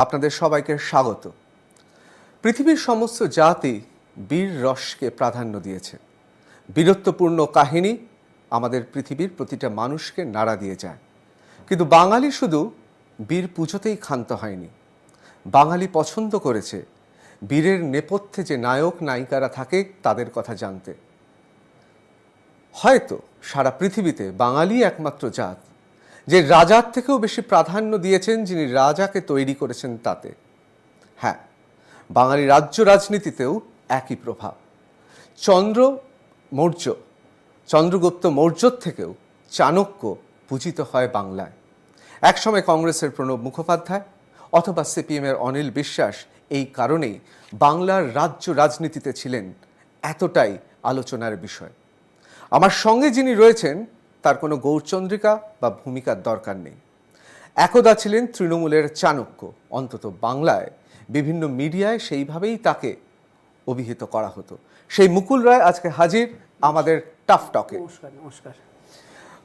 আপনাদের সবাইকে স্বাগত। পৃথিবীর সমস্ত জাতি বীর রসকে প্রাধান্য দিয়েছে। বীরত্বপূর্ণ কাহিনী আমাদের পৃথিবীর প্রতিটা মানুষকে নাড়া দিয়ে যায়। কিন্তু বাঙালি শুধু বীর পুজোতেই ক্ষান্ত হয়নি। বাঙালি পছন্দ করেছে বীরের নেপথ্যে যে নায়ক নায়িকারা থাকে তাদের কথা জানতে। হয়তো সারা পৃথিবীতে বাঙালি একমাত্র জাত যে রাজার থেকেও বেশি প্রাধান্য দিয়েছেন যিনি রাজাকে তৈরি করেছেন তাতে। হ্যাঁ, বাঙালি রাজ্য রাজনীতিতেও একই প্রভাব। চন্দ্রগুপ্ত মৌর্যর থেকেও চাণক্য পূজিত হয় বাংলায়। একসময় কংগ্রেসের প্রণব মুখোপাধ্যায় অথবা সিপিএমের অনিল বিশ্বাস এই কারণেই বাংলার রাজ্য রাজনীতিতে ছিলেন এতটাই আলোচনার বিষয়। আমার সঙ্গে যিনি রয়েছেন তার কোনো গৌরচন্দ্রিকা বা ভূমিকার দরকার নেই। একদা ছিলেন তৃণমূলের চাণক্য, অন্তত বাংলায় বিভিন্ন মিডিয়ায় সেইভাবেই তাকে অভিহিত করা হতো। সেই মুকুল রায় আজকে হাজির আমাদের টাফ টকে। নমস্কার।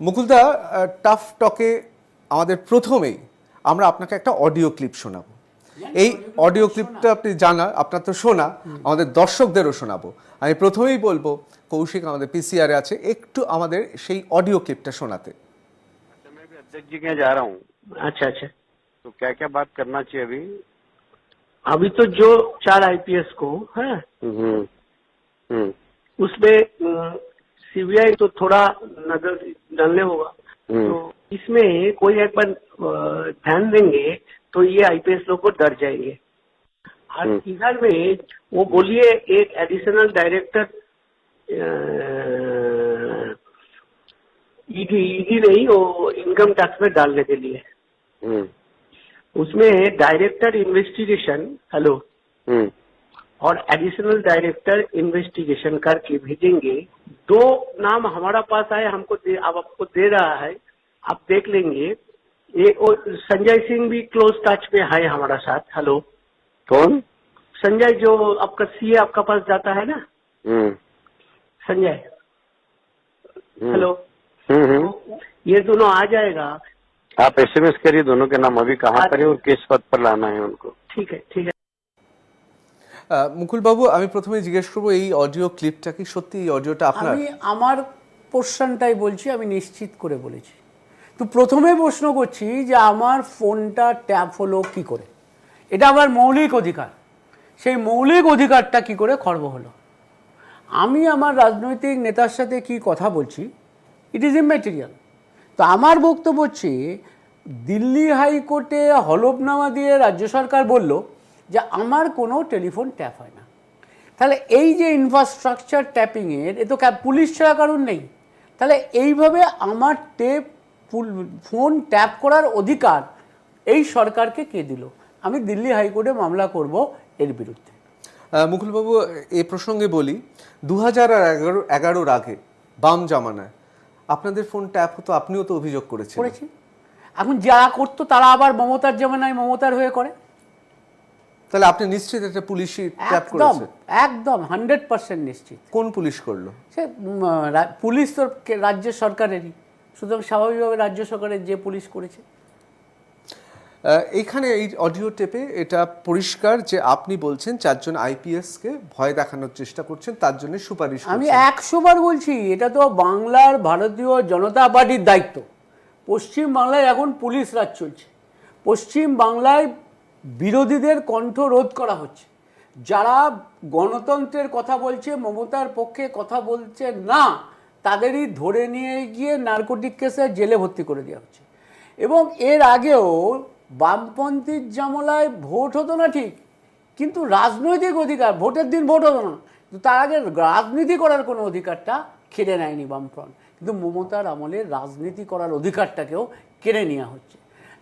মুকুলদা, টাফ টকে আমাদের প্রথমেই আমরা আপনাকে একটা অডিও ক্লিপ শোনাবো। এই অডিও ক্লিপটা আপনি জানা, আপনার তো শোনা, আমাদের দর্শকদেরও শোনাবো। আমি প্রথমেই বলবো কৌশিক আমাদের পিসিআরে আছে, একটু আমাদের সেই অডিও ক্লিপটা শোনাতে। मैं भी अध्यक्ष जी के यहाँ जा रहा हूँ, अच्छा, तो क्या क्या बात करना चाहिए अभी? अभी तो जो 4 आईपीएस को है उसमें सीबीआई तो थोड़ा नजर डालने होगा, तो इसमें कोई एक बार ध्यान देंगे तो ये आईपीएस लोग को डर जाएंगे। और इधर में वो बोलिए एक एडिशनल डायरेक्टर ईडी नहीं, वो इनकम टैक्स में डालने के लिए उसमें डायरेक्टर इन्वेस्टिगेशन और एडिशनल डायरेक्टर इन्वेस्टिगेशन करके भेजेंगे। 2 नाम हमारा पास आए, हमको अब आपको दे रहा है, आप देख लेंगे। ये संजय सिंह भी क्लोज टच में है हमारा साथ। हेलो, कौन? संजय जो आपका सीए आपका पास जाता है ना, संजय। हेलो, ये दोनों आ जाएगा। आप एसएमएस करिए दोनों के नाम, अभी कहाँ पर है और किस पद पर लाना है उनको। ठीक है। মুকুল বাবু, আমি প্রথমে জিজ্ঞেস করবো এই অডিও ক্লিপটা কি সত্যি এই অডিওটা আপনার? আমি আমার পোর্শনটাই বলছি, আমি নিশ্চিত করে বলেছি। তো প্রথমে প্রশ্ন করছি যে আমার ফোনটা ট্যাপ হলো কি করে? এটা আমার মৌলিক অধিকার, সেই মৌলিক অধিকারটা কি করে খর্ব হলো? আমি আমার রাজনৈতিক নেতার সাথে কি কথা বলছি, ইট ইজ ইম্যাটেরিয়াল। তো আমার বক্তব্য হচ্ছে দিল্লি হাইকোর্টে হলফনামা দিয়ে রাজ্য সরকার বলল যে আমার কোনো টেলিফোন ট্যাপ হয় না। তাহলে এই যে ইনফ্রাস্ট্রাকচার ট্যাপিংয়ের, এ তো পুলিশ ছাড়া কারণ নেই। তাহলে এইভাবে আমার ফোন ট্যাপ করার অধিকার এই সরকারকে কে দিল? আমি দিল্লি হাইকোর্টে মামলা করব এর বিরুদ্ধে। মুকুলবাবু, এই প্রসঙ্গে বলি 2011-এর আগে বাম জামানায় আপনাদের ফোন ট্যাপ হতো, আপনিও তো অভিযোগ করেছি। এখন যারা করতো তারা আবার মমতার জামানায় মমতার হয়ে করে। তাহলে আপনি নিশ্চিত এটা পুলিশই ট্যাপ করেছে? একদম 100% নিশ্চিত। কোন পুলিশ করলো? সে পুলিশ তো রাজ্য সরকারেরই, সুতরাং স্বাভাবিকভাবে রাজ্য সরকারের যে পুলিশ করেছে। এইখানে এই অডিও টেপে এটা পরিষ্কার যে আপনি বলছেন 4 জন আইপিএসকে ভয় দেখানোর চেষ্টা করছেন, তার জন্য সুপারিশ করছেন। আমি 100 বার বলছি, এটা তো বাংলার ভারতীয় জনতা পার্টির দায়িত্ব। পশ্চিম বাংলায় এখন পুলিশ রাজ চলছে। পশ্চিম বাংলায় বিরোধীদের কণ্ঠ রোধ করা হচ্ছে। যারা গণতন্ত্রের কথা বলছে, মমতার পক্ষে কথা বলছে না, তাদেরই ধরে নিয়ে গিয়ে নারকোটিক কেসে জেলে ভর্তি করে দেওয়া হচ্ছে। এবং এর আগেও বামপন্থীর জামলায় ভোট হতো না ঠিক, কিন্তু রাজনৈতিক অধিকার, ভোটের দিন ভোট হতো না, কিন্তু তার আগে রাজনীতি করার কোনো অধিকারটা কেড়ে নেয়নি বামফ্রন্ট। কিন্তু মমতার আমলে রাজনীতি করার অধিকারটাকেও কেড়ে নেওয়া হচ্ছে।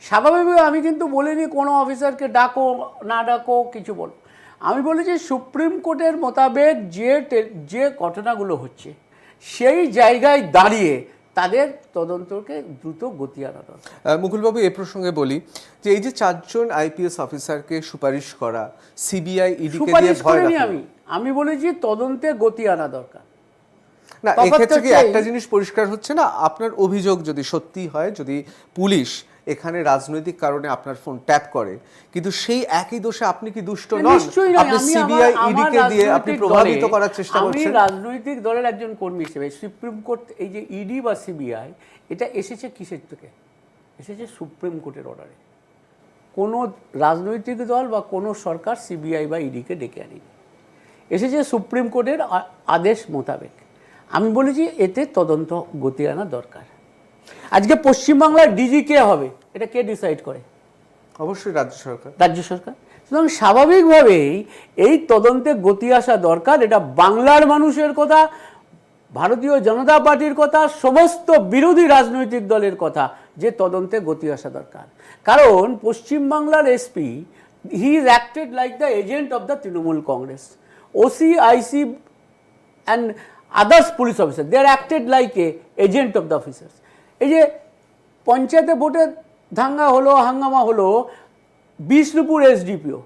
স্বাভাবিকভাবে আমি কিন্তু বলিনি কোনো অফিসারকে ডাকো না ডাকো কিছু বলো। আমি বলেছি সুপ্রিম কোর্টের মোতাবেক যে ঘটনাগুলো হচ্ছে সেই জায়গায় দাঁড়িয়ে তাদের তদন্তকে দ্রুত গতি আনা দরকার। মুকুলবাবু, এ প্রসঙ্গে বলি যে এই যে 4 জন আইপিএস অফিসারকে সুপারিশ করা, সিবিআই ইডিকে দিয়ে ভয় দেখানো, আমি বলেছি তদন্তে গতি আনা দরকার। না, এক্ষেত্রে কি একটা জিনিস পরিষ্কার হচ্ছে না, আপনার অভিযোগ যদি সত্যি হয়, যদি পুলিশ এখানে রাজনৈতিক কারণে আপনার ফোন ট্যাপ করে, কিন্তু সেই একই দোষে আপনি কি দুষ্ট নন? নিশ্চয়ই নয়। আপনি আমি সিবিআই আমার ইডি কে দিয়ে আপনি রাজনৈতিক প্রভাবিত দলে- করার চেষ্টা আমি করছেন। রাজনৈতিক দলের একজন কর্মী হিসেবে সুপ্রিম কোর্ট এই যে ইডি বা সিবিআই এটা এসেছে কিসের থেকে? এসেছে সুপ্রিম কোর্টের অর্ডারে। কোনো রাজনৈতিক দল বা কোনো সরকার সিবিআই বা ইডিকে ডেকে আনেনি, এসেছে সুপ্রিম কোর্টের আদেশ মোতাবেক। আমি বলেছি এতে তদন্ত গতি আনা দরকার। আজকে পশ্চিমবাংলার ডিজি কে হবে এটা কে ডিসাইড করে? অবশ্যই রাজ্য সরকার। রাজ্য সরকার। সুতরাং স্বাভাবিকভাবেই এই তদন্তে গতি আসা দরকার। এটা বাংলার মানুষের কথা, ভারতীয় জনতা পার্টির কথা, সমস্ত বিরোধী রাজনৈতিক দলের কথা যে তদন্তে গতি আসা দরকার। কারণ পশ্চিমবাংলার SP he is acted like the agent of the Trinamool Congress. OC, IC and others police officer they are acted like a agent of the officers. এই যে পঞ্চায়েতে ভোটে দাঙ্গা হলো, হাঙ্গামা হলো, বিষ্ণুপুর এসডিপিও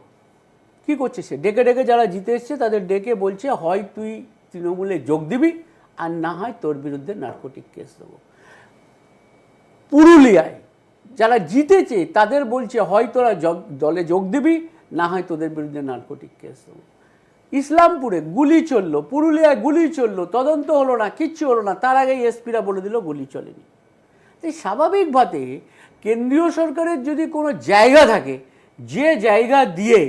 কী করছে? সে ডেকে ডেকে যারা জিতে এসছে তাদের ডেকে বলছে হয় তুই তৃণমূলে যোগ দিবি আর না হয় তোর বিরুদ্ধে নার্কোটিক কেস দেবো। পুরুলিয়ায় যারা জিতেছে তাদের বলছে হয় তোরা দলে যোগ দিবি না হয় তোদের বিরুদ্ধে নার্কোটিক কেস দেবো। ইসলামপুরে গুলি চললো, পুরুলিয়ায় গুলি চললো, তদন্ত হলো না, কিচ্ছু হলো না, তার আগেই এসপিরা বলে দিল গুলি চলেনি। তাই স্বাভাবিকভাবে কেন্দ্রীয় সরকারের যদি কোনো জায়গা থাকে, যে জায়গা দিয়ে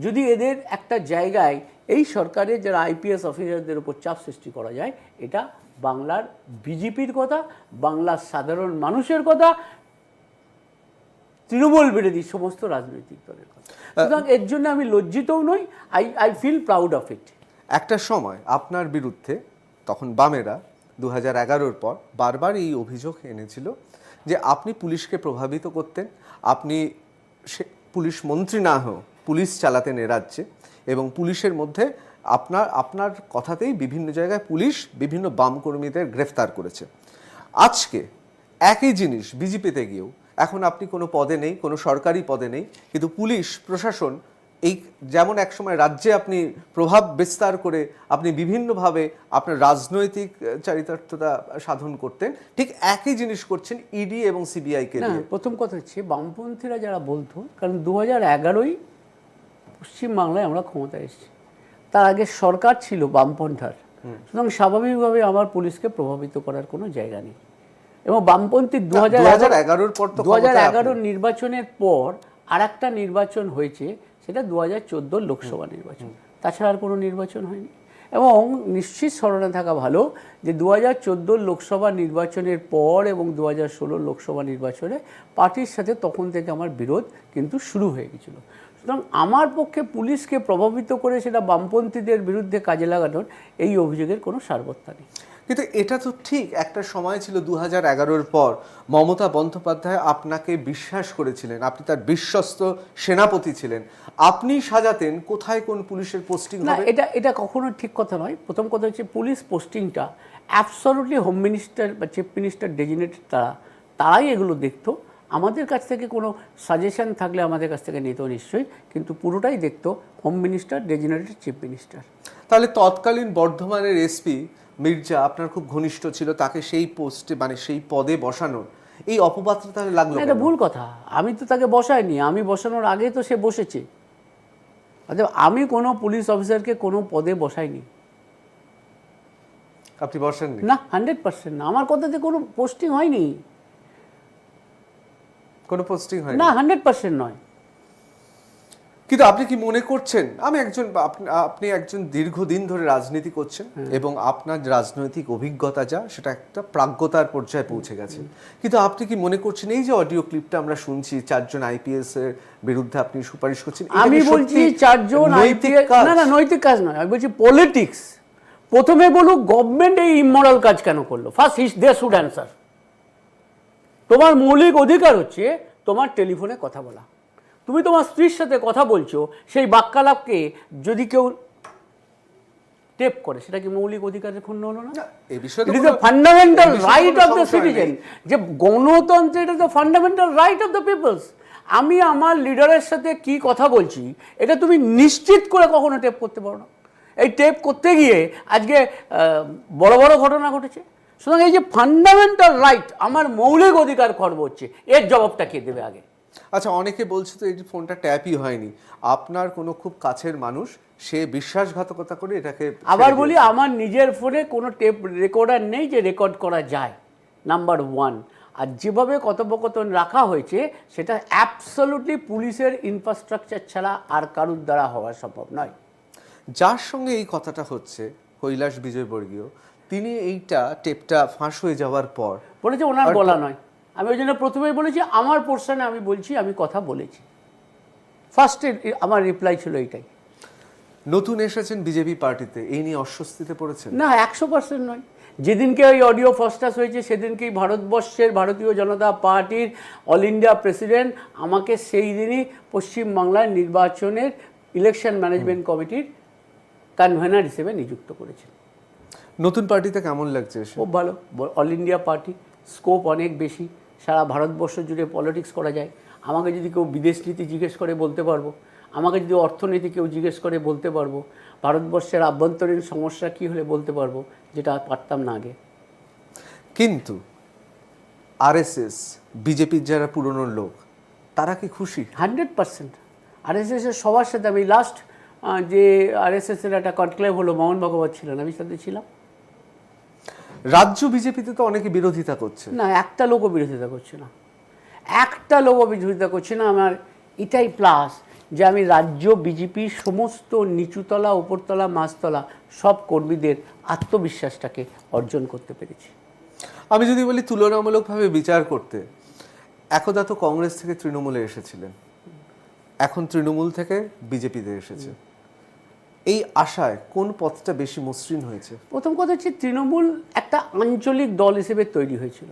যদি এদের একটা জায়গায় এই সরকারের যারা আইপিএস অফিসারদের উপর চাপ সৃষ্টি করা যায়, এটা বাংলার বিজেপির কথা, বাংলার সাধারণ মানুষের কথা, তৃণমূল বিরোধী সমস্ত রাজনৈতিক দলের কথা। সুতরাং এর জন্য আমি লজ্জিতও নই, I feel proud of it. একটা সময় আপনার বিরুদ্ধে তখন বামেরা 2011-র পর বারবার এই অভিযোগ এনেছিল যে আপনি পুলিশকে প্রভাবিত করতেন, আপনি পুলিশ মন্ত্রী না হয়েও পুলিশ চালাতেন এ রাজ্যে, এবং পুলিশের মধ্যে আপনার কথাতেই বিভিন্ন জায়গায় পুলিশ বিভিন্ন বাম কর্মীদের গ্রেফতার করেছে। আজকে একই জিনিস বিজেপিতে গিয়েও এখন আপনি কোনো পদে নেই, কোনো সরকারি পদে নেই, কিন্তু পুলিশ প্রশাসন এই যেমন একসময় রাজ্যে আপনি প্রভাব বিস্তার করে আপনি বিভিন্নভাবে আপনার রাজনৈতিক চারিতার্থতা সাধন করতেন, ঠিক একই জিনিস করছেন ইডি এবং সিবিআইকে না, দিয়ে। প্রথম কথা হচ্ছে বামপন্থীরা যারা বলতো, কারণ 2011-ই পশ্চিমবাংলায় আমরা ক্ষমতায় এসেছি, তার আগে সরকার ছিল বামপন্থার। সুতরাং স্বাভাবিকভাবে আমার পুলিশকে প্রভাবিত করার কোনো জায়গা নেই। এবং বামপন্থী 2011-র পর তো 2011 নির্বাচনের পর আর একটা নির্বাচন হয়েছে, সেটা 2014 লোকসভা নির্বাচন, তাছাড়া আর কোনো নির্বাচন হয়নি। এবং নিশ্চিত স্মরণে থাকা ভালো যে 2014 লোকসভা নির্বাচনের পর এবং 2016 লোকসভা নির্বাচনে পার্টির সাথে তখন থেকে আমার বিরোধ কিন্তু শুরু হয়ে গেছিল। সুতরাং আমার পক্ষে পুলিশকে প্রভাবিত করে সেটা বামপন্থীদের বিরুদ্ধে কাজে লাগানোর এই অভিযোগের কোনো সারবত্তা নেই। কিন্তু এটা তো ঠিক একটা সময় ছিল 2011-র পর মমতা বন্দ্যোপাধ্যায় আপনাকে বিশ্বাস করেছিলেন, আপনি তার বিশ্বস্ত সেনাপতি ছিলেন, আপনি সাজাতেন কোথায় কোন পুলিশের পোস্টিং না, হবে। এটা কখনো ঠিক কথা নয়। প্রথম কথা হচ্ছে পুলিশ পোস্টিংটা অ্যাবসলিউটলি হোম মিনিস্টার বা চিফ মিনিস্টার ডেজিনেটেড তারাই এগুলো দেখতো। আমাদের কাছ থেকে কোনো সাজেশন থাকলে আমাদের কাছ থেকে নিত নিশ্চয়ই, কিন্তু পুরোটাই দেখতো home minister designated chief minister. তাহলে তৎকালীন বর্ধমানের এসপি মির্জা আপনার খুব ঘনিষ্ঠ ছিল, তাকে সেই পোস্টে মানে সেই পদে বসানোর এই অপবাদটা তাহলে লাগলো এটা কেন? ভুল কথা। আমি তো তাকে বসাইনি, আমি বসানোর আগে তো সে বসেছে। অর্থাৎ আমি কোনো পুলিশ অফিসারকে কোনো পদে বসাইনি। আপনি বসেননি? না, 100% না। আমার কথাতে কোনো পোস্টিং হয়নি, কোনো পোস্টিং হয় না, 100% নয়। কিন্তু আপনি কি মনে করছেন, আপনি একজন দীর্ঘদিন ধরে রাজনীতি করছেন এবং আপনার রাজনৈতিক অভিজ্ঞতা যা সেটা একটা প্রাজ্ঞতার পর্যায়ে পৌঁছে গেছে, কিন্তু আপনি কি মনে করছেন এই যে অডিও ক্লিপটা আমরা শুনছি 4 জন আইপিএস এর বিরুদ্ধে আপনি সুপারিশ করছেন, এটা আমি কি বলছি সত্যি 4 জন নৈতিক আইপিএস, কাজ? না, নৈতিক কাজ নয়, আমি বলছি পলিটিক্স। প্রথমে বলুক গভর্নমেন্ট এই ইমোরাল কাজ কেন করলো, ফার্স্ট দে শুড অ্যান্সার। তোমার মৌলিক অধিকার হচ্ছে তোমার টেলিফোনে কথা বলা। তুমি তোমার স্ত্রীর সাথে কথা বলছো, সেই বাক্যালাপকে যদি কেউ টেপ করে, সেটা কি মৌলিক অধিকারের ক্ষুণ্ণ হলো না? এই বিষয়ে it is the fundamental right of the citizen. যে গণতন্ত্র, এটা the fundamental right of the peoples. আমি আমার লিডারের সাথে কি কথা বলছি এটা তুমি নিশ্চিত করে কখনো টেপ করতে পারো না। এই টেপ করতে গিয়ে আজকে বড় বড় ঘটনা ঘটেছে। সুতরাং এই যে ফান্ডামেন্টাল রাইট, আমার মৌলিক অধিকার খর্ব হচ্ছে, এর জবাবটা কে দেবে আগে? আচ্ছা, অনেকে বলছে তো এই যে ফোনটা ট্যাপই হয়নি, আপনার কোনো খুব কাছের মানুষ, সে বিশ্বাসঘাতকতা করে এটাকে আবার বলি, আমার নিজের ফোনে কোনো টেপ রেকর্ডার নেই যে রেকর্ড করা যায়, নাম্বার ওয়ান। আর যেভাবে কথোপকথন রাখা হয়েছে সেটা অ্যাবসলিউটলি পুলিশের ইনফ্রাস্ট্রাকচার ছাড়া আর কারুর দ্বারা হওয়া সম্ভব নয়। যার সঙ্গে এই কথাটা হচ্ছে কৈলাস বিজয়বর্গীয়, তিনি এইটা টেপটা ফাঁস হয়ে যাওয়ার পর বলেছে ওনার বলা নয়। আমি ওই জন্য প্রথমেই বলেছি আমার পোর্শনে আমি বলছি, আমি কথা বলেছি। ফার্স্টে আমার রিপ্লাই ছিল এইটাই। নতুন এসেছেন বিজেপি পার্টিতে, এই নিয়ে অস্বস্তিতে পড়েছেন? না, 100% নয়। যেদিনকে ওই অডিও ফাস্টাস হয়েছে সেদিনকেই ভারতবর্ষের ভারতীয় জনতা পার্টির অল ইন্ডিয়া প্রেসিডেন্ট আমাকে সেই দিনই পশ্চিমবাংলার নির্বাচনের ইলেকশন ম্যানেজমেন্ট কমিটির কনভেনার হিসেবে নিযুক্ত করেছেন। নতুন পার্টিতে কেমন লাগছে? খুব ভালো। অল ইন্ডিয়া পার্টি, স্কোপ অনেক বেশি, সারা ভারতবর্ষ জুড়ে পলিটিক্স করা যায়। আমাকে যদি কেউ বিদেশ নীতি জিজ্ঞেস করে বলতে পারবো, আমাকে যদি অর্থনীতি কেউ জিজ্ঞেস করে বলতে পারবো, ভারতবর্ষের আভ্যন্তরীণ সমস্যা কী হলে বলতে পারবো, যেটা পারতাম না আগে। কিন্তু আরএসএস, বিজেপির যারা পুরনো লোক, তারা কি খুশি? 100%। আরএসএসের সবার সাথে আমি লাস্ট যে আরএসএসের একটা কনক্লেভ হলো, মোহন ভাগবত ছিলেন, আমি সাথে ছিলাম। রাজ্য বিজেপিতে তো অনেকে বিরোধিতা করছে। না, একটা লোকও বিরোধিতা করছে না, একটা লোকও বিরোধিতা করছে না। আমার এটাই প্লাস যে আমি রাজ্য বিজেপির সমস্ত নিচুতলা, উপরতলা, মাঝতলা সব কর্মীদের আত্মবিশ্বাসটাকে অর্জন করতে পেরেছি। আমি যদি বলি তুলনামূলকভাবে বিচার করতে, একদা তো কংগ্রেস থেকে তৃণমূলে এসেছিলেন, এখন তৃণমূল থেকে বিজেপিতে এসেছে, এই আশায় কোন পথটা বেশি মসৃণ হয়েছে? প্রথম কথা হচ্ছে তৃণমূল একটা আঞ্চলিক দল হিসেবে তৈরি হয়েছিল।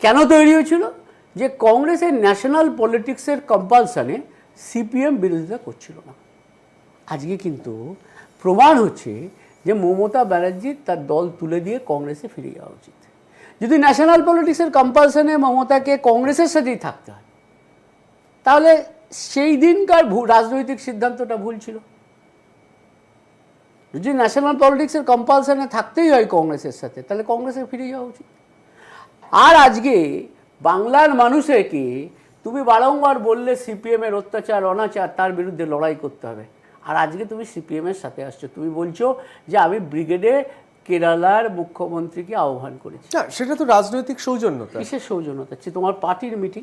কেন তৈরি হয়েছিল? যে কংগ্রেসের ন্যাশনাল পলিটিক্সের কম্পালশনে সিপিএম বিরোধিতা করছিল না। আজকে কিন্তু প্রমাণ হচ্ছে যে মমতা ব্যানার্জি তার দল তুলে দিয়ে কংগ্রেসে ফিরে যাওয়া উচিত। যদি ন্যাশনাল পলিটিক্সের কম্পালশনে মমতাকে কংগ্রেসের সাথেই থাকতে হয়, তাহলে সেই দিনকার রাজনৈতিক সিদ্ধান্তটা ভুল ছিল। যদি ন্যাশনাল পলিটিক্সের কম্পালশনে থাকতেই হয় কংগ্রেসের সাথে, তাহলে কংগ্রেসে ফিরে যাওয়া উচিত। আর আজকে বাংলার মানুষকে তুমি বারংবার বললে সিপিএমের অত্যাচার, অনাচার, তার বিরুদ্ধে লড়াই করতে হবে, আর আজকে তুমি সিপিএমের সাথে আসছো। তুমি বলছো যে আমি ব্রিগেডে কেরালার মুখ্যমন্ত্রীকে আহ্বান করেছি। না, সেটা তো রাজনৈতিক সৌজন্যতা। কিসের সৌজন্যতা? হচ্ছে তোমার পার্টির মিটিং।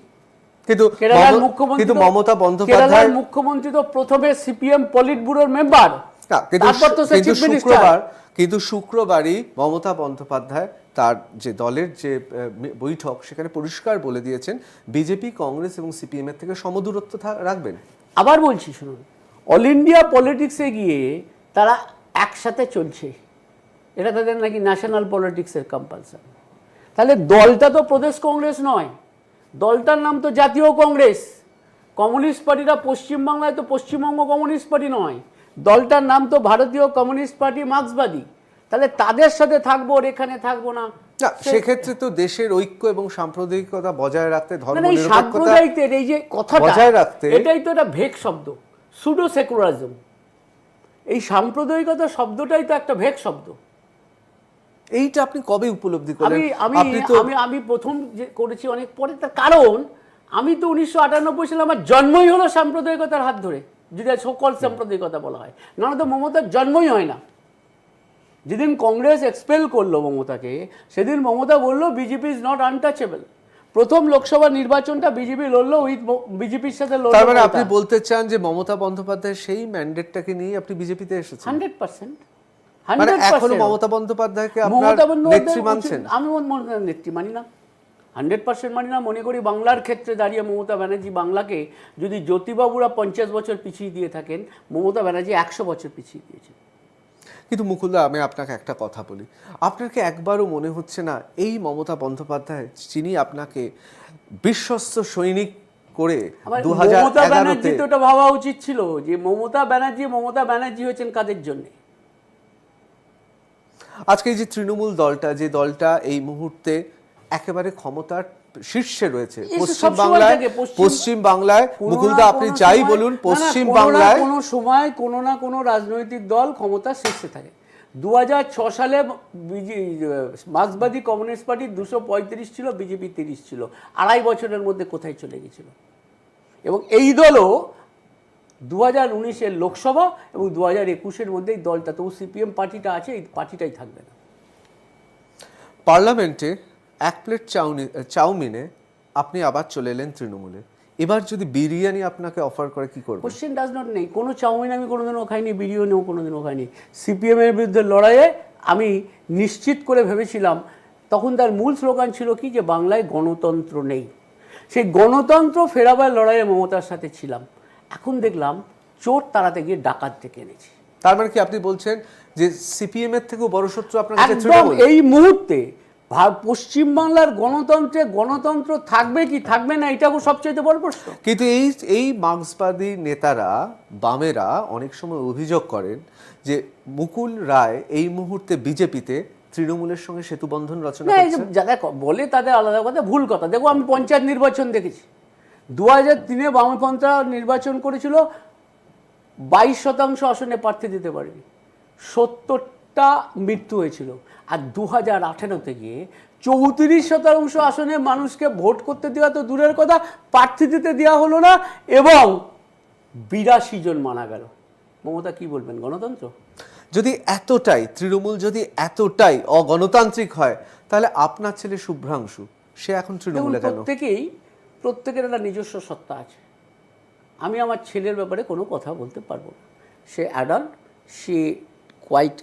কিন্তু কেরালার মুখ্যমন্ত্রী, কিন্তু মমতা বন্দ্যোপাধ্যায়, কেরালার মুখ্যমন্ত্রী তো প্রথমে সিপিএম পলিট ব্যুরোর মেম্বার, তারপর তো সে চিফ মিনিস্টার। কিন্তু শুক্রবারই মমতা বন্দ্যোপাধ্যায় তার যে দলের যে বৈঠক, সেখানে পরিষ্কার বলে দিয়েছেন বিজেপি, কংগ্রেস এবং সিপিএম এর থেকে সমদূরত্ব রাখবেন। আবার বলছি শুনুন, অল ইন্ডিয়া পলিটিক্সে গিয়ে তারা একসাথে চলছে, এটা তাদের নাকি ন্যাশনাল পলিটিক্সের কম্পালশন। তাহলে দলটা তো প্রদেশ কংগ্রেস নয়, দলটার নাম তো জাতীয় কংগ্রেস। কমিউনিস্ট পার্টিরা পশ্চিমবাংলায় তো পশ্চিমবঙ্গ কমিউনিস্ট পার্টি নয়, দলটার নাম তো ভারতীয় কমিউনিস্ট পার্টি মার্ক্সবাদী। তাহলে তাদের সাথে থাকবো, আর এখানে থাকবো না। সেক্ষেত্রে তো দেশের ঐক্য এবং সাম্প্রদায়িকতা বজায় রাখতে, সাম্প্রদায়িকদের এই যে কথাটা বজায় রাখতে, এটাই তো একটা ভেগ শব্দ, সুডো সেকুলারিজম। এই সাম্প্রদায়িকতা শব্দটাই তো একটা ভেগ শব্দ। এইটা আপনি কবে উপলব্ধি করলেন? আমি প্রথম যে করেছি অনেক পরে, তার কারণ আমি তো 1998 সালে আমার জন্মই হলো সাম্প্রদায়িকতার হাত ধরে, যদি সকল সাম্প্রদায়িকতা বলা হয়, নাহলে তো মমতার জন্মই হয় না। যেদিন কংগ্রেস এক্সপেল করলো মমতাকে, সেদিন মমতা বললো বিজেপি ইজ নট আনটাচেবল। প্রথম লোকসভা নির্বাচনটা বিজেপি লড়লো, উইথ বিজেপির সাথে লড়লো। তার মানে আপনি বলতে চান যে মমতা বন্দ্যোপাধ্যায় সেই ম্যান্ডেটটাকে নিয়ে আপনি বিজেপিতে এসেছেন? 100%। মানে এখনো মমতা বন্দ্যোপাধ্যায়কে আপনার নেত্রী মানছেন? আমি মমতা নেত্রী মানি না, 100% মানি না। মনে করি বাংলার ক্ষেত্রে দাঁড়িয়ে মমতা ব্যানার্জি বাংলাকে, যদি জ্যোতিবাবুরা 50 বছর পিছিয়ে দিয়ে থাকেন, মমতা ব্যানার্জি 100 বছর পিছিয়ে দিয়েছেন। কিন্তু মুকুলদা, আমি আপনাকে একটা কথা বলি, আপনার কি একবারও মনে হচ্ছে না এই মমতা বন্দ্যোপাধ্যায়, যিনি আপনাকে বিশ্বস্ত সৈনিক করে 2011-তে, তো এটা ভাবা উচিত ছিল যে মমতা ব্যানার্জি হয়েছেন কাদের জন্য? আজকে এই যে তৃণমূল দলটা, যে দলটা এই মুহূর্তে একেবারে ক্ষমতার শীর্ষে রয়েছে পশ্চিম বাংলায়, মুকুলদা আপনি যাই বলুন, পশ্চিম বাংলায় কোনো সময় কোনো না কোনো রাজনৈতিক দল ক্ষমতার শীর্ষে থাকে। 2006 সালে মার্ক্সবাদী কমিউনিস্ট পার্টি 235 ছিল, বিজেপি 30 ছিল। 2.5 বছরের মধ্যে কোথায় চলে গেছিল? এবং এই দলও 2019-এর লোকসভা এবং 2021-এর মধ্যে এই দলটা, তবু সিপিএম পার্টিটা আছে, এই পার্টিটাই থাকবে না। পার্লামেন্টে এক প্লেট চাউমিনে আপনি আবার চলে এলেন তৃণমূলে। এবার যদি বিরিয়ানি আপনাকে অফার করে কি করবেন? কোশ্চেন ডাজ নট নেই। কোনো চাউমিন আমি কোনোদিনও খাইনি, বিরিয়ানিও কোনোদিনও খাইনি। সিপিএমের বিরুদ্ধে লড়াইয়ে আমি নিশ্চিত করে ভেবেছিলাম, তখন তার মূল স্লোগান ছিল কি, যে বাংলায় গণতন্ত্র নেই। সেই গণতন্ত্র ফেরাবার লড়াইয়ে মমতার সাথে ছিলাম। এখন দেখলাম চোর তাড়াতে গিয়ে ডাকাত ডেকে এনেছি। তার মানে কি আপনি বলছেন যে সিপিএম এর থেকেও বড় শত্রু আপনার কাছে একদম তৃণমূল? এই মুহূর্তে পশ্চিমবাংলার গণতন্ত্র থাকবে কি থাকবে না, এটাও সবচেয়ে বড় প্রশ্ন। কিন্তু এই মার্ক্সবাদী নেতারা, বামেরা অনেক সময় অভিযোগ করেন যে মুকুল রায় এই মুহূর্তে বিজেপিতে তৃণমূলের সঙ্গে সেতু বন্ধন রচনা না, এই যে করছে। যারা বলে তাদের আলাদা কথা, ভুল কথা। দেখো, আমি পঞ্চায়েত নির্বাচন দেখেছি। 2003-এ বামপন্থা নির্বাচন করেছিল, 22% আসনে প্রার্থী দিতে পারেনি, 70টা মৃত্যু হয়েছিল। আর 2018-তে গিয়ে 34% আসনে মানুষকে ভোট করতে দেওয়া তো দূরের কথা, প্রার্থী দিতে দেওয়া হলো না, এবং 82 জন মারা গেল। মমতা কি বলবেন, গণতন্ত্র? যদি এতটাই তৃণমূল যদি এতটাই অগণতান্ত্রিক হয়, তাহলে আপনার ছেলে শুভ্রাংশু সে এখন তৃণমূলে কেন? প্রত্যেকের একটা নিজস্ব সত্তা আছে। আমি আমার ছেলের ব্যাপারে কোনো কথা বলতে পারবো না। সে অ্যাডাল্ট, সে কোয়াইট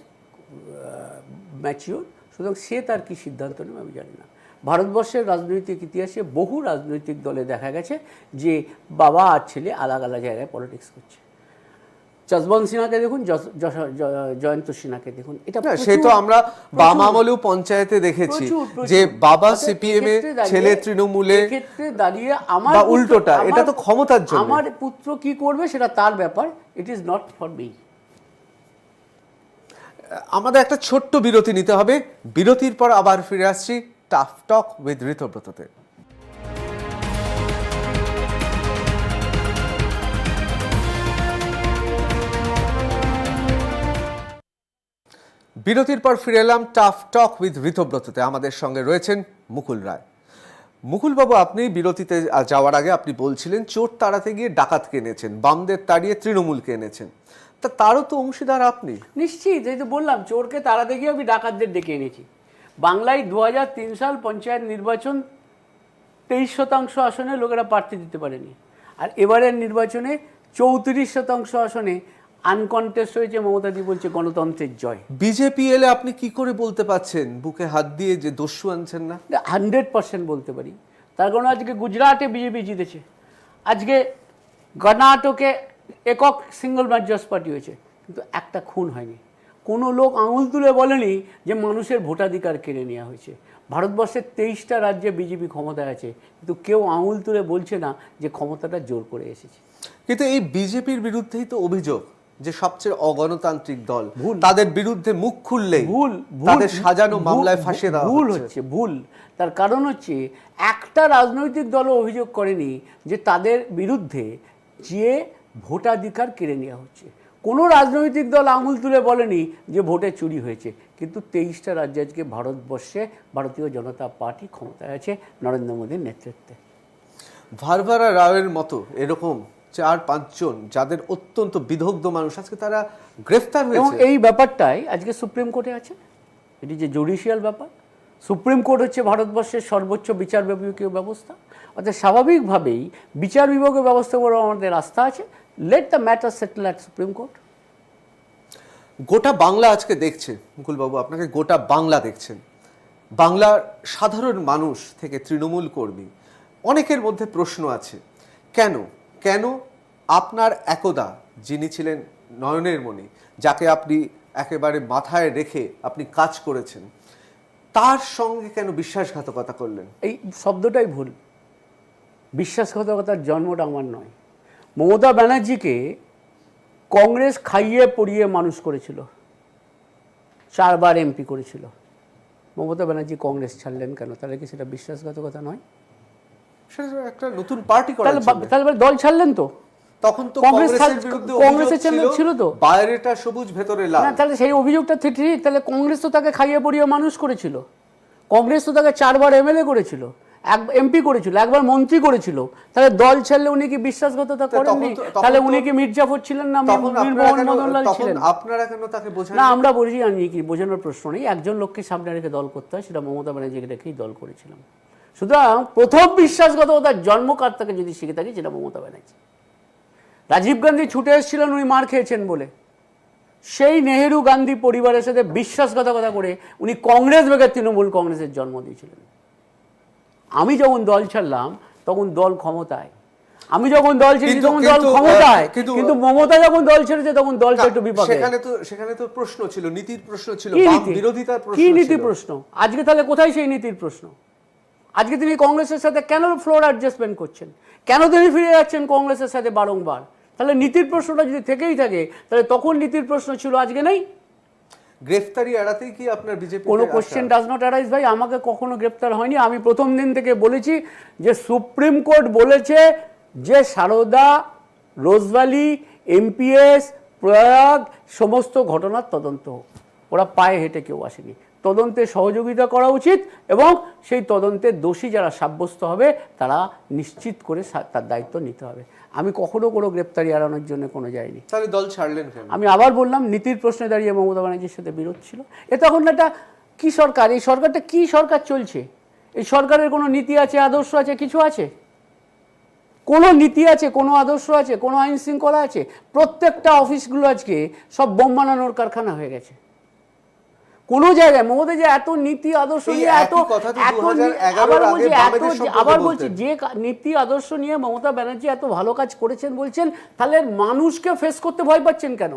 ম্যাচিওর, সুতরাং সে তার কি সিদ্ধান্ত নেবে আমি জানি না। ভারতবর্ষের রাজনৈতিক ইতিহাসে বহু রাজনৈতিক দলে দেখা গেছে যে বাবা আর ছেলে আলাদা আলাদা জায়গায় পলিটিক্স করছে। যশবন্ত সিনহাকে দেখুন, জয়ন্ত সিনহাকে দেখুন। এটা সে তো আমরা বাম আমলেও পঞ্চায়েতে দেখেছি যে বাবা সিপিএম এ, ছেলে তৃণমূলে। ক্ষেত্রে দাঁড়িয়ে আমার বা উল্টোটা, এটা তো ক্ষমতার জন্য। আমার পুত্র কি করবে সেটা তার ব্যাপার, it is not for me. আমাদের একটা ছোট্ট বিরতি নিতে হবে। বিরতির পর আবার ফিরে আসছি টাফ টক উইথ ঋতব্রততে। বিরতির পর ফিরে এলাম টাফ টক উইথ ঋতব্রততে। আমাদের সঙ্গে রয়েছেন মুকুল রায়। মুকুলবাবু, আপনি বিরতিতে যাওয়ার আগে আপনি বলছিলেন চোর তাড়াতে গিয়ে ডাকাতকে এনেছেন, বামদের তাড়িয়ে তৃণমূলকে এনেছেন। তারও তো অংশীদার আপনি। নিশ্চিত, এই তো বললাম, চোরকে তাড়াতে গিয়ে আমি ডাকাতদের ডেকে এনেছি। বাংলায় 2003 সাল পঞ্চায়েত নির্বাচন 23% আসনে লোকেরা প্রার্থী দিতে পারেনি, আর এবারের নির্বাচনে 34% আসনে আনকনটেস্ট হয়েছে। মমতাদি বলছে গণতন্ত্রের জয়। বিজেপি এলে আপনি কি করে বলতে পারছেন বুকে হাত দিয়ে যে দস্যু আনছেন না? 100% বলতে পারি। তার কারণ আজকে গুজরাটে বিজেপি জিতেছে, আজকে কর্ণাটকে একক সিঙ্গল ম্যাজর্স পার্টি হয়েছে, কিন্তু একটা খুন হয়নি। কোনো লোক আঙুল তুলে বলেনি যে মানুষের ভোটাধিকার কেড়ে নেওয়া হয়েছে। ভারতবর্ষের 23টা রাজ্যে বিজেপি ক্ষমতায় আছে, কিন্তু কেউ আঙুল তুলে বলছে না যে ক্ষমতাটা জোর করে এসেছে। কিন্তু এই বিজেপির বিরুদ্ধেই তো অভিযোগ যে সবচেয়ে অগণতান্ত্রিক দল, তাদের বিরুদ্ধে মুখ খুললেই তাদের সাজানো মামলায় ফাঁসিয়ে দেওয়া হচ্ছে। ভুল। তার কারণ হচ্ছে, একটা রাজনৈতিক দলও অভিযোগ করেনি যে তাদের বিরুদ্ধে যে ভোটাধিকার কেড়ে নেওয়া হচ্ছে। কোনো রাজনৈতিক দল আঙুল তুলে বলেনি যে ভোটে চুরি হয়েছে। কিন্তু 23টা রাজ্যে আজকে ভারতবর্ষে ভারতীয় জনতা পার্টি ক্ষমতায় আছে নরেন্দ্র মোদীর নেতৃত্বে। ভারভারা রাওয়ের মতো এরকম 4-5 জন যাদের অত্যন্ত বিদগ্ধ মানুষ, আজকে তারা গ্রেফতার এবং হয়েছে। এই ব্যাপারটাই আজকে সুপ্রিম কোর্টে আছে। এটি যে জুডিশিয়াল ব্যাপার, সুপ্রিম কোর্ট হচ্ছে ভারতবর্ষের সর্বোচ্চ বিচার বিভাগীয় ব্যবস্থা। অর্থাৎ স্বাভাবিকভাবেই বিচার বিভাগীয় ব্যবস্থা উপর আমাদের আস্থা আছে। Let the matter settle at supreme court. গোটা বাংলা আজকে দেখছে মুকুলবাবু, আপনাকে গোটা বাংলা দেখছেন। বাংলার সাধারণ মানুষ থেকে তৃণমূল কর্মী অনেকের মধ্যে প্রশ্ন আছে, কেন আপনার একদা যিনি ছিলেন নয়নের মণি, যাকে আপনি একেবারে মাথায় রেখে আপনি কাজ করেছেন, তার সঙ্গে কেন বিশ্বাসঘাতকতা করলেন? এই শব্দটাই ভুল। বিশ্বাসঘাতকতার জন্মটা আমার নয়। মমতা ব্যানার্জিকে কংগ্রেস খাইয়ে পড়িয়ে মানুষ করেছিল, 4 বার এমপি করেছিল। মমতা ব্যানার্জি কংগ্রেস ছাড়লেন কেন? তাহলে কি সেটা বিশ্বাসঘাতকতা নয়? সেটা একটা নতুন পার্টি করার জন্য। তাহলে দল ছাড়লেন তো, তখন তো কংগ্রেস কংগ্রেসের বিরুদ্ধে কংগ্রেসের অভিযোগ চ্যানেল ছিল তো। বাইরেটা সবুজ ভেতরে লাল। না, তাহলে সেই অভিযোগটা ঠিক, তাহলে কংগ্রেস তো তাকে খাইয়ে পড়িয়ে মানুষ করেছিল। কংগ্রেস তো তাকে 4 বার এমএলএ করেছিল, এমপি করেছিল, একবার মন্ত্রী করেছিল। তাহলে দল ছাড়লে উনি কি বিশ্বাসঘাতকতা করেননি? তাহলে উনি কি মির্জাফর ছিলেন না মীরমোহন মদনলাল ছিলেন? আপনারা কেন তাকে বোঝান না, আমরা বলছি আমি কি বোঝানোর প্রশ্ন নেই। একজন লোককে সামনে রেখে দল করতে হয়, সেটা মমতা ব্যানার্জিকে রেখেই দল করেছিলাম। সুতরাং প্রথম বিশ্বাসঘাতকতার জন্মকর্তাকে যদি শিখে থাকি সেটা মমতা ব্যানার্জি। রাজীব গান্ধী ছুটে এসেছিলেন উনি মার খেয়েছেন বলে, সেই নেহেরু গান্ধী পরিবারের সাথে বিশ্বাসঘাতকতা করে উনি কংগ্রেস বেগে তৃণমূল কংগ্রেসের জন্ম দিয়েছিলেন। আমি যখন দল ছাড়লাম তখন দল ক্ষমতায়, আমি যখন দল ছেড়েছি তখন দল ক্ষমতায়, কিন্তু মমতা যখন দল ছেড়েছে তখন দলটা একটু বিপদে। সেখানে তো প্রশ্ন ছিল, নীতির প্রশ্ন ছিল, কি নীতি? বিরোধিতার প্রশ্ন, কি নীতি প্রশ্ন? আজকে তাহলে কোথায় সেই নীতির প্রশ্ন? আজকে তিনি কংগ্রেসের সাথে কেন ফ্লোর অ্যাডজাস্টমেন্ট করছেন? কেন তিনি ফিরে যাচ্ছেন কংগ্রেসের সাথে বারংবার? তাহলে নীতির প্রশ্নটা যদি থেকেই থাকে তাহলে তখন নীতির প্রশ্ন ছিল, আজকে নেই। গ্রেফতারি এড়াতেই কি আপনার বিজেপি কোনো কোশ্চেন ডাজ নট অ্যারাইজ ভাই। আমাকে কখনো গ্রেপ্তার হয়নি। আমি প্রথম দিন থেকে বলেছি যে সুপ্রিম কোর্ট বলেছে যে সারদা, রোজভ্যালি, এমপিএস, প্রয়াগ সমস্ত ঘটনার তদন্ত হোক। ওরা পায়ে হেঁটে কেউ আসেনি। তদন্তে সহযোগিতা করা উচিত এবং সেই তদন্তে দোষী যারা সাব্যস্ত হবে তারা নিশ্চিত করে তার দায়িত্ব নিতে হবে। আমি কখনো কোনো গ্রেপ্তারি এড়ানোর জন্য কোনো যাইনি। তাহলে দল ছাড়লেন কেন? আমি আবার বললাম, নীতির প্রশ্নে দাঁড়িয়ে মমতা ব্যানার্জির সাথে বিরোধ ছিল। এ তখন একটা কি সরকার? এই সরকারটা কি সরকার চলছে? এই সরকারের কোনো নীতি আছে, আদর্শ আছে, কিছু আছে? কোনো নীতি আছে, কোনো আদর্শ আছে, কোনো আইন শৃঙ্খলা আছে? প্রত্যেকটা অফিসগুলো আজকে সব বোম বানানোর কারখানা হয়ে গেছে। কোনো জায়গায় মমতা যে এত নীতি আদর্শ নিয়ে আবার বলছি যে নীতি আদর্শ নিয়ে মমতা ব্যানার্জি এত ভালো কাজ করেছেন বলছেন, তাহলে মানুষকে ফেস করতে ভয় পাচ্ছেন কেন?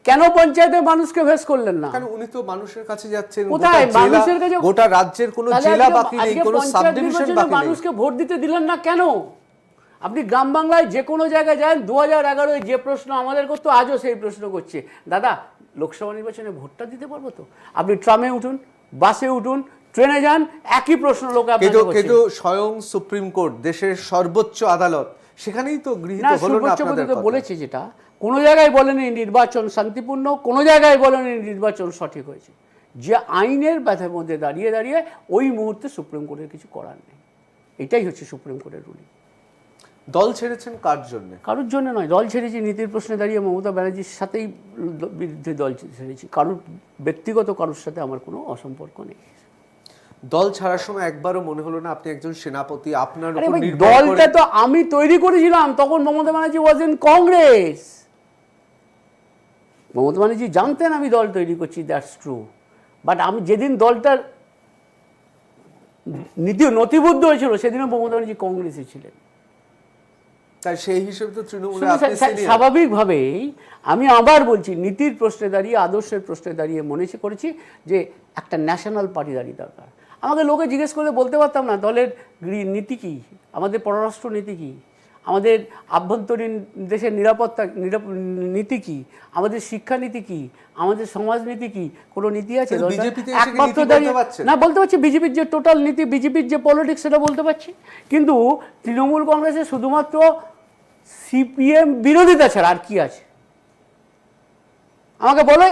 কেন পঞ্চায়েতের মানুষকে ফেস করলেন না? কারণ উনি তো মানুষের কাছে যাচ্ছেন। কোথায় মানুষের কাছে? গোটা রাজ্যের কোনো জেলা বাকি নেই, কোনো সাবডিভিশন বাকি নেই। মানুষকে ভোট দিতে দিলেন না কেন? আপনি গ্রাম বাংলায় যে কোনো জায়গায় যান, 2011-এ যে প্রশ্ন আমাদের করতো আজও সেই প্রশ্ন করছে, দাদা লোকসভা নির্বাচনে ভোটটা দিতে পারবো তো? আপনি ট্রামে উঠুন, বাসে উঠুন, ট্রেনে যান, একই প্রশ্ন লোকে আপনাকে করছে। কিন্তু স্বয়ং সুপ্রিম কোর্ট, দেশের সর্বোচ্চ আদালত, সেখানেই তো গৃহীত হলো না আপনাদের কথা। বলেছে যেটা, কোনো জায়গায় বলেনি নির্বাচন শান্তিপূর্ণ, কোনো জায়গায় বলেনি নির্বাচন সঠিক হয়েছে। যে আইনের ব্যথার মধ্যে দাঁড়িয়ে দাঁড়িয়ে ওই মুহূর্তে সুপ্রিম কোর্টের কিছু করার নেই। এটাই হচ্ছে সুপ্রিম কোর্টের রুলিং। দল ছেড়েছেন কার জন্য? কারোর জন্য নয়। দল ছেড়েছি নীতির প্রশ্নে দাঁড়িয়ে মমতা ব্যানার্জির সাথেই বিরুদ্ধে দল ছেড়েছি। কারোর ব্যক্তিগত কারোর সাথে আমার কোনো অসম্পর্ক নেই। দল ছাড়ার সময় একবারও মনে হলো না আপনি একজন সেনাপতি, আপনার উপর দলটা তো আমি তৈরি করেছিলাম, তখন মমতা ব্যানার্জি ওয়াজ ইন কংগ্রেস। মমতা ব্যানার্জি জানতেন আমি দল তৈরি করছি, দ্যাটস ট্রু। বাট আমি যেদিন দলটার নথিবদ্ধ হয়েছিল সেদিনও মমতা ব্যানার্জি কংগ্রেসে ছিলেন। তাই সেই হিসেবে তো তৃণমূল স্বাভাবিকভাবেই আমি আবার বলছি, নীতির প্রশ্নে দাঁড়িয়ে, আদর্শের প্রশ্নে দাঁড়িয়ে মনে করেছি যে একটা ন্যাশনাল পার্টিদারি দরকার। আমাকে লোকে জিজ্ঞেস করলে বলতে পারতাম না দলের নীতি কী, আমাদের পররাষ্ট্র নীতি কী, আমাদের আভ্যন্তরীণ দেশের নিরাপত্তা নীতি কী, আমাদের শিক্ষানীতি কী, আমাদের সমাজনীতি কী? কোনো নীতি আছে? একমাত্র দাঁড়িয়ে না বলতে পারছি বিজেপির যে টোটাল নীতি, বিজেপির যে পলিটিক্স, সেটা বলতে পারছি। কিন্তু তৃণমূল কংগ্রেসের শুধুমাত্র সিপিএম বিরোধিতা ছাড়া আর কি আছে? আমাকে বলো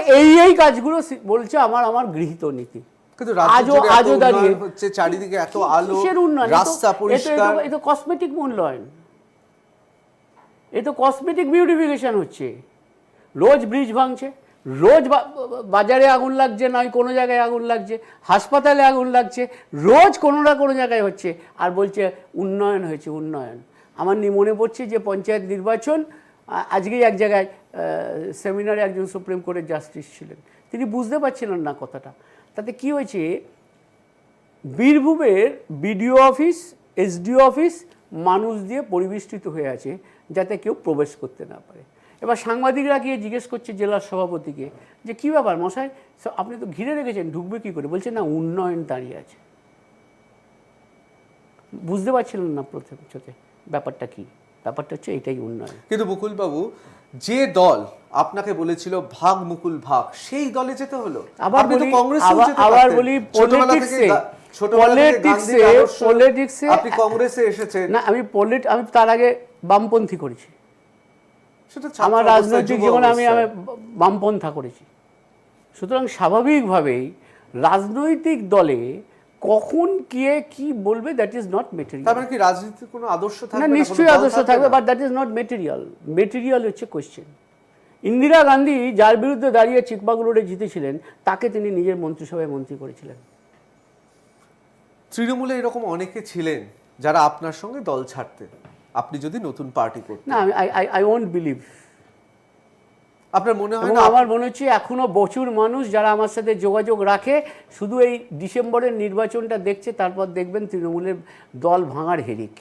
এই কাজগুলো বলছে আমার গৃহীত নীতি। আজও দাঁড়িয়ে হচ্ছে চারিদিকে এত আলো, রাস্তা পরিষ্কার, এ তো কসমেটিক মূল্যায়ন, এ তো কসমেটিক বিউটিফিকেশন হচ্ছে। রোজ ব্রিজ ভাঙছে, রোজ বাজারে আগুন লাগছে, নয় কোনো জায়গায় আগুন লাগছে, হাসপাতালে আগুন লাগছে, রোজ কোনো না কোনো জায়গায় হচ্ছে, আর বলছে উন্নয়ন হয়েছে, উন্নয়ন। আমার মনে পড়ছে যে পঞ্চায়েত নির্বাচন, আজকেই এক জায়গায় সেমিনারে একজন সুপ্রিম কোর্টের জাস্টিস ছিলেন, তিনি বুঝতে পারছিলেন না কথাটা। তাতে কি হয়েছে, বীরভূমের বিডিও অফিস, এসডিও অফিস মানুষ দিয়ে পরিবেষ্টিত হয়ে আছে যাতে কেউ প্রবেশ করতে না পারে। এবার সাংবাদিকরা গিয়ে জিজ্ঞেস করছে জেলার সভাপতিকে যে কী ব্যাপার মশাই, আপনি তো ঘিরে রেখেছেন, ঢুকবে কী করে? বলছে না, উন্নয়ন দাঁড়িয়ে আছে। বুঝতে পারছিলেন না প্রথম চোখে ব্যাপারটা কি। ব্যাপারটা হচ্ছে এটাই উন্নয়ন। কিন্তু মুকুলবাবু, যে দল আপনাকে বলেছিল ভাগ মুকুল ভাগ, সেই দলে যেতে হলো। আবার বলি পলিটিক্সে আপনি কংগ্রেসে এসেছেন। না, আমি তার আগে বামপন্থী করেছি। সেটা ছাত্র আমার অবস্থায়, রাজনৈতিক যুব জীবনে আমি অবস্থায়। বামপন্থা করেছি। সুতরাং স্বাভাবিকভাবেই রাজনৈতিক দলে কখন কে কি বলবে দ্যাট ইজ নট তার মেটেরিয়াল। মানে কি রাজনীতির কোনো আদর্শ না, থাকবে না, নিশ্চয়ই কোনো দল আদর্শ থাকবে থাকবে, না? But that is not material. Material হচ্ছে কোয়েশ্চেন। ইন্দিরা গান্ধী যার বিরুদ্ধে দাঁড়িয়ে চিকবাগ রোডে জিতেছিলেন, তাকে তিনি নিজের মন্ত্রিসভায় মন্ত্রী করেছিলেন। তৃণমূলে এরকম অনেকে ছিলেন যারা আপনার সঙ্গে দল ছাড়তেন আপনি যদি নতুন পার্টি করতেন। না, আই ওয়ন্ট বিলিভ। আপনার মনে হয় এবং না আমার মনে হচ্ছে এখনো প্রচুর মানুষ যারা আমার সাথে যোগাযোগ রাখে শুধু এই ডিসেম্বরের নির্বাচনটা দেখছে, তারপর দেখবেন তৃণমূলের দল ভাঙার হেরিক।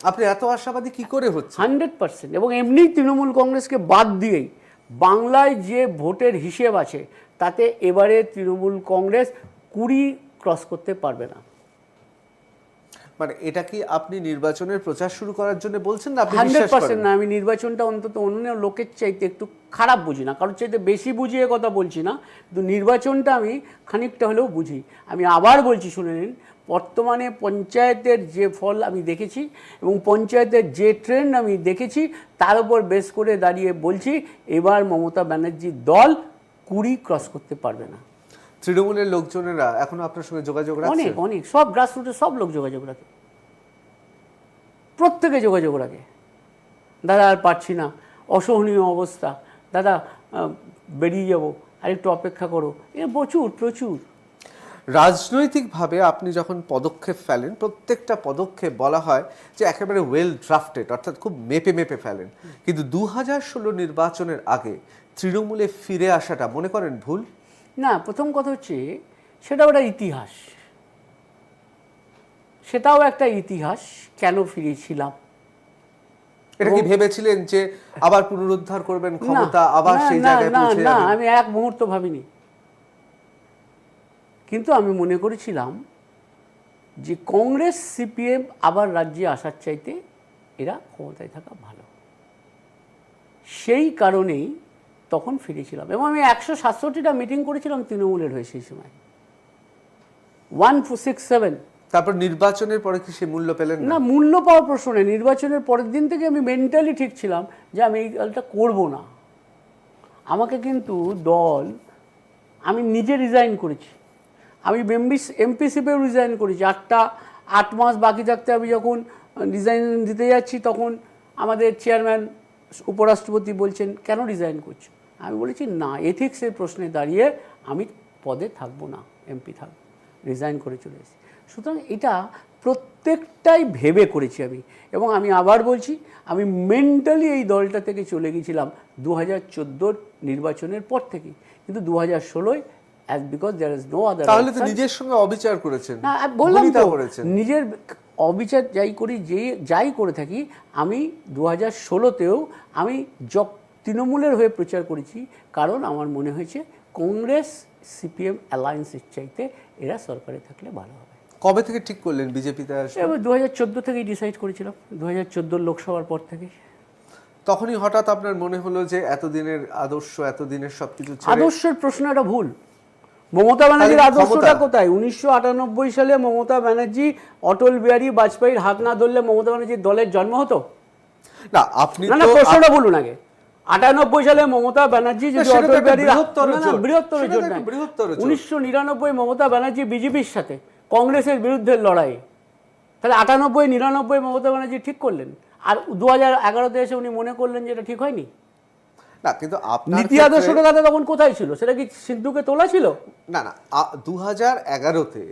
আপনি এত আশাবাদী কি করে হচ্ছে? 100%। এবং এমনি তৃণমূল কংগ্রেসকে বাদ দিয়েই বাংলায় যে ভোটের হিসেব আছে তাতে এবারে তৃণমূল কংগ্রেস 20 ক্রস করতে পারবে না। মানে এটা কি আপনি নির্বাচনের প্রচার শুরু করার জন্য বলছেন না আপনি বিশ্বাস 100% করেন? না। আমি নির্বাচনটা অন্তত অন্য লোকের চাইতে একটু খারাপ বুঝি না, কারোর চাইতে বেশি বুঝিয়ে কথা বলছি না, কিন্তু নির্বাচনটা আমি খানিকটা হলেও বুঝি। আমি আবার বলছি, শুনে নিন, বর্তমানে পঞ্চায়েতের যে ফল আমি দেখেছি এবং পঞ্চায়েতের যে ট্রেন্ড আমি দেখেছি, তার উপর বেস করে দাঁড়িয়ে বলছি এবার মমতা ব্যানার্জির দল 20 ক্রস করতে পারবে না। তৃণমূলের লোকজনেরা এখনো আপনার সঙ্গে যোগাযোগ রাখছে? অনেক অনেক সব গ্রাসরুটের সব লোক যোগাযোগ রাখে, প্রত্যেকে যোগাযোগ রাখে। দাদা আর পারছি না, অসহনীয় অবস্থা, দাদা বেরিয়ে যাব, আরেকটু অপেক্ষা করো, এ প্রচুর প্রচুর। রাজনৈতিকভাবে আপনি যখন পদক্ষেপ ফেলেন, প্রত্যেকটা পদক্ষেপ বলা হয় যে একেবারে ওয়েল ড্রাফটেড, অর্থাৎ খুব মেপে মেপে ফেলেন, কিন্তু 2016 নির্বাচনের আগে তৃণমূলে ফিরে আসাটা মনে করেন ভুল? না, প্রথম কথা হচ্ছে সেটা ওটা ইতিহাস, সেটাও একটা ইতিহাস। কেন ফিরেছিলাম? এটা কি ভেবেছিলেন যে আবার পুনরুদ্ধার করবেন ক্ষমতা, আবার সেই না জায়গায় না পৌঁছে না, যাবেন? আমি এক মুহূর্ত ভাবিনি। কিন্তু আমি মনে করেছিলাম যে কংগ্রেস সিপিএম আবার রাজ্যে আসার চাইতে এরা ক্ষমতায় থাকা ভালো, সেই কারণেই তখন ফিরেছিলাম। এবং আমি 167টা মিটিং করেছিলাম তৃণমূলের হয়ে সেই সময়, 1467। তারপর নির্বাচনের পরে কি সে মূল্য পেলেন না? না, মূল্য পাওয়ার প্রশ্ন নেই। নির্বাচনের পরের দিন থেকে আমি মেন্টালি ঠিক ছিলাম যে আমি এই দলটা করবো না। আমাকে কিন্তু দল, আমি নিজে রিজাইন করেছি, আমি এমপিসিপেও রিজাইন করেছি। 8 মাস বাকি থাকতে আমি যখন রিজাইন দিতে যাচ্ছি, তখন আমাদের চেয়ারম্যান উপরাষ্ট্রপতি বলছেন কেন রিজাইন করছো? আমি বলেছি না, এথিক্সের প্রশ্নে দাঁড়িয়ে আমি পদে থাকবো না, এমপি থাকবো, রিজাইন করে চলে এসেছি। সুতরাং এটা প্রত্যেকটাই ভেবে করেছি আমি। এবং আমি আবার বলছি, আমি মেন্টালি এই দলটা থেকে চলে গেছিলাম 2014 নির্বাচনের পর থেকে, কিন্তু 2016 as because there is no other. তাহলে তো নিজের সঙ্গে অবিচার করেছেন, না, বললাম ভুলিতা তো, করেছেন। নিজের অবিচার যাই করি, যাই করে থাকি, আমি 2016তেও আমি তৃণমূলের হয়ে প্রচার করেছি, কারণ আমার মনে হয়েছে কংগ্রেস সিপিএম অ্যালায়েন্সের চাইতে এরা সরকারে থাকলে ভালো হবে। কবে থেকে ঠিক করলেন বিজেপিতে আসবেন? এবার 2014 থেকেই ডিসাইড করেছিলাম, 2014 লোকসভার পর থেকে। তখনই হঠাৎ আপনার মনে হলো যে এতদিনের আদর্শ, এতদিনের সবকিছু ছেড়ে আদর্শের প্রশ্নটা ভুল। মমতা ব্যানার্জির তাহলে আদর্শটা ক্ষমতা? কোথায়? 1998 সালে মমতা ব্যানার্জি, অটল বিহারী বাজপেয়ীর হাত না ধরলে মমতা ব্যানার্জির দলের জন্ম হতো? না, আপনি না, তো প্রশ্নটা বলুন আগে। 98 সালে মমতা ব্যানার্জি যদি সেটা তো অটল একটা বিহারী, বৃহত্তর জোট। বৃহত্তর সেটা তো জোট একটা নয়। বৃহত্তর জোট। 1999 মমতা ব্যানার্জি বিজেপির সাথে কংগ্রেসের বিরুদ্ধে লড়াই, তাহলে 98 99 মমতা ব্যানার্জি ঠিক করলেন, আর 2011তে এসে উনি মনে করলেন যে এটা ঠিক হয়নি। না, কিন্তু আপনার নীতি ক্ষেত্রে- আদর্শটা তাদের তখন কোথায় ছিল? সেটা কি সিন্ধুকে তোলা ছিল? না না, 2011তে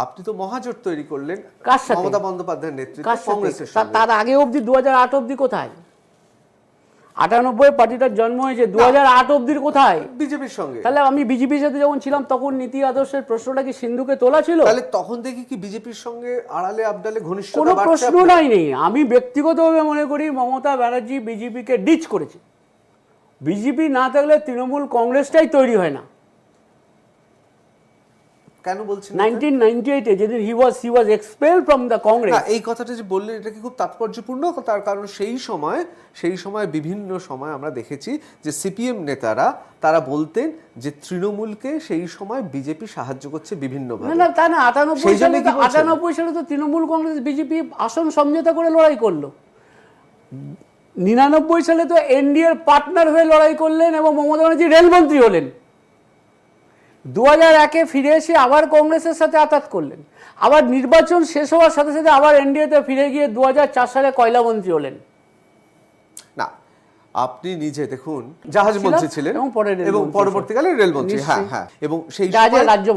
আপনি তো মহাজোট তৈরি করলেন কার সাথে? মমতা বন্দ্যোপাধ্যায়ের নেতৃত্বে কার সাথে? কংগ্রেসের সঙ্গে। তার আগে অবধি 2008 অবধি কোথায়? 98 পার্টিটার জন্ম হয়েছে, 2008 অবধির কোথায়? বিজেপির সঙ্গে। তাহলে আমি বিজেপির সাথে যখন ছিলাম তখন নীতি আদর্শের প্রশ্নটা কি সিন্ধুকে তোলা ছিল? তাহলে তখন দেখি কি বিজেপির সঙ্গে আড়ালে আবডালে ঘনিষ্ঠতা কোনো বাড়ছে প্রশ্ন আপনার? নেই। আমি ব্যক্তিগতভাবে মনে করি মমতা ব্যানার্জি বিজেপিকে ডিচ করেছে। বিজেপি না থাকলে তৃণমূল কংগ্রেসটাই তৈরি হয় না। কেন বলছেন? 1998-এ যেদিন হি ওয়াজ এক্সপেলড ফ্রম দ্য কংগ্রেস। না, এই কথাটা যে বললেন এটা কি খুব তাৎপর্যপূর্ণ? তার কারণ সেই সময় বিভিন্ন সময় আমরা দেখেছি যে সিপিএম নেতারা তারা বলতেন যে তৃণমূলকে সেই সময় বিজেপি সাহায্য করছে বিভিন্নভাবে। না, তা না, 98 সেই জন্য সালে কি বলছেন? 98 সালে তো তৃণমূল কংগ্রেস বিজেপি আসন সমঝোতা করে লড়াই করলো। 99 সালে তো এনডিএর পার্টনার হয়ে লড়াই করলেন এবং মমতা ব্যানার্জি রেলমন্ত্রী হলেন। 2001-এ ফিরে এসে আবার কংগ্রেসের সাথে আঘাত করলেন, আবার নির্বাচন শেষ হওয়ার সাথে সাথে আবার এনডিএতে ফিরে গিয়ে 2004 সালে কয়লা মন্ত্রী হলেন। না, আপনি নিজে দেখুন জাহাজ মন্ত্রী ছিলেন এবং পরবর্তীকালে রেলমন্ত্রী। হ্যাঁ হ্যাঁ, এবং সেই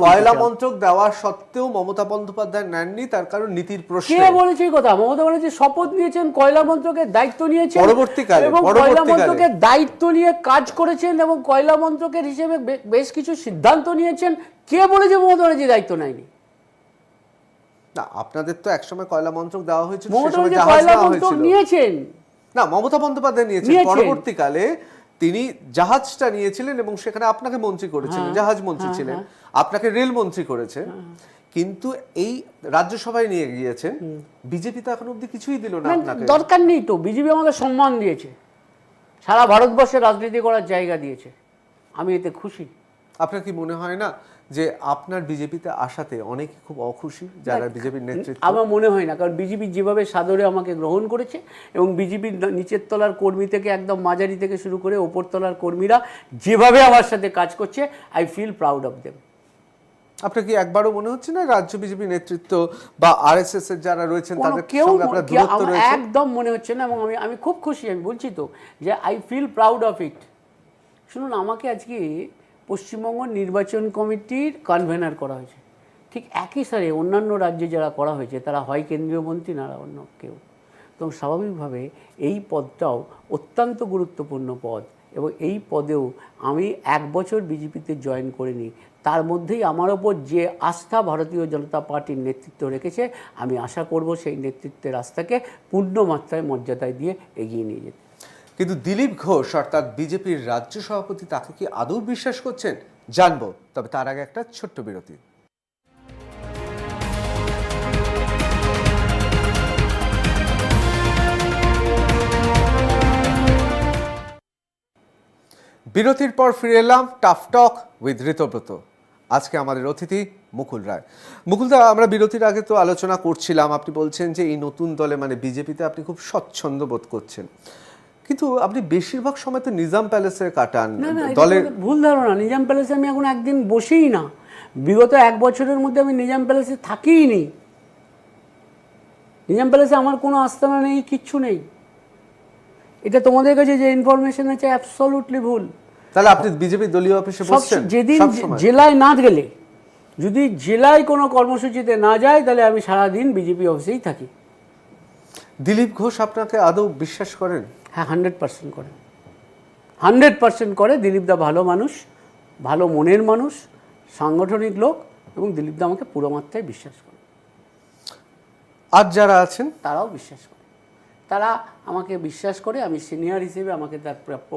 কয়লা মন্ত্রক দেওয়া সত্ত্বেও মমতা বন্দ্যোপাধ্যায় নেননি, তার কারণ নীতির প্রশ্নে। কে বলেছে এই কথা? মমতা ব্যানার্জি শপথ নিয়েছেন, কয়লা মন্ত্রকের দায়িত্ব নিয়েছেন পরবর্তীকালে, এবং কয়লা মন্ত্রকের দায়িত্ব নিয়ে কাজ করেছেন এবং কয়লা মন্ত্রকের হিসেবে বেশ কিছু সিদ্ধান্ত নিয়েছেন। কে বলেছে মমতা ব্যানার্জি দায়িত্ব নেয়নি? না, আপনাদের তো একসময় কয়লা মন্ত্রক দেওয়া হয়েছিল, মমতা ব্যানার্জি কয়লা মন্ত্রক নিয়েছেন না, মমতা বন্দ্যোপাধ্যায় নিয়েছেন। পরবর্তীকালে তিনি জাহাজটা নিয়েছিলেন এবং সেখানে আপনাকে মন্ত্রী করেছিলেন, জাহাজ মন্ত্রী ছিলেন, আপনাকে রেল মন্ত্রী করেছে। কিন্তু এই রাজ্যসভায় নিয়ে গিয়েছেন, বিজেপি তো এখন অব্দি কিছুই দিল না আপনাকে। দরকার নেই তো, বিজেপি আমাকে সম্মান দিয়েছে, সারা ভারতবর্ষে রাজনীতি করার জায়গা দিয়েছে, আমি এতে খুশি। আপনার কি মনে হয় না যে আপনার বিজেপিতে আসাতে অনেকে খুব অখুশি, যারা বিজেপির নেতৃত্ব? আমার মনে হয় না, কারণ বিজেপি যেভাবে সাদরে আমাকে গ্রহণ করেছে এবং বিজেপির নিচের তলার কর্মী থেকে একদম মাঝারি থেকে শুরু করে ওপর তলার কর্মীরা যেভাবে আমার সাথে কাজ করছে, I feel proud of them. আপনার কি একবারও মনে হচ্ছে না রাজ্য বিজেপি নেতৃত্ব বা আরএসএস এর যারা রয়েছেন তাদের সঙ্গে আপনার দূরত্ব রয়েছে? একদম মনে হচ্ছে না, এবং আমি খুব খুশি। আমি বলছি তো যে I feel proud of it. শুনুন, আমাকে আজকে পশ্চিমবঙ্গ নির্বাচন কমিটির কনভেনার করা হয়েছে, ঠিক একই সাথে অন্যান্য রাজ্যে যারা করা হয়েছে তারা হয় কেন্দ্রীয় মন্ত্রী, না অন্য কেউ। তো স্বাভাবিকভাবে এই পদটাও অত্যন্ত গুরুত্বপূর্ণ পদ, এবং এই পদেও আমি 1 বছর বিজেপিতে জয়েন করিনি, তার মধ্যেই আমার ওপর যে আস্থা ভারতীয় জনতা পার্টির নেতৃত্ব রেখেছে, আমি আশা করব সেই নেতৃত্বের আস্থাকে পূর্ণ মাত্রায় মর্যাদায় দিয়ে এগিয়ে নিয়ে যেতে। কিন্তু দিলীপ ঘোষ অর্থাৎ বিজেপির রাজ্য সভাপতি, তাকে কি আদৌ বিশ্বাস করছেন? জানবো, তবে তার আগে একটা ছোট্ট বিরতি। বিরতির পর ফিরে এলাম টাফ টক উইথ ঋতব্রত। আজকে আমাদের অতিথি মুকুল রায়। মুকুলদা, আমরা বিরতির আগে তো আলোচনা করছিলাম, আপনি বলছেন যে এই নতুন দলে মানে বিজেপিতে আপনি খুব স্বচ্ছন্দ বোধ করছেন, কিন্তু আপনি বেশিরভাগ সময় তো নিজাম প্যালেসে কাটান। দলের ভুল ধারণা, নিজাম প্যালেসে আমি এখন একদিন বসেই না, বিগত 1 বছরের মধ্যে আমি নিজাম প্যালেসে থাকিই নি। নিজাম প্যালেসে আমার কোনো আস্তানা নেই, কিচ্ছু নেই। এটা তোমাদের কাছে যে ইনফরমেশন আছে অ্যাবসলিউটলি ভুল। তাহলে আপনি বিজেপি দলীয় অফিসে বসছেন? যেদিন জেলায় না গেলে, যদি জেলায় কোনো কর্মসূচিতে না যায়, তাহলে আমি সারাদিন বিজেপি অফিসেই থাকি। দিলীপ ঘোষ আপনাকে আদৌ বিশ্বাস করেন? হ্যাঁ, 100% করে, 100% করে। দিলীপদা ভালো মানুষ, ভালো মনের মানুষ, সাংগঠনিক লোক, এবং দিলীপদা আমাকে পুরো মাত্রায় বিশ্বাস করে। আর যারা আছেন তারাও বিশ্বাস করে, তারা আমাকে বিশ্বাস করে। আমি সিনিয়র হিসেবে আমাকে তার প্রাপ্য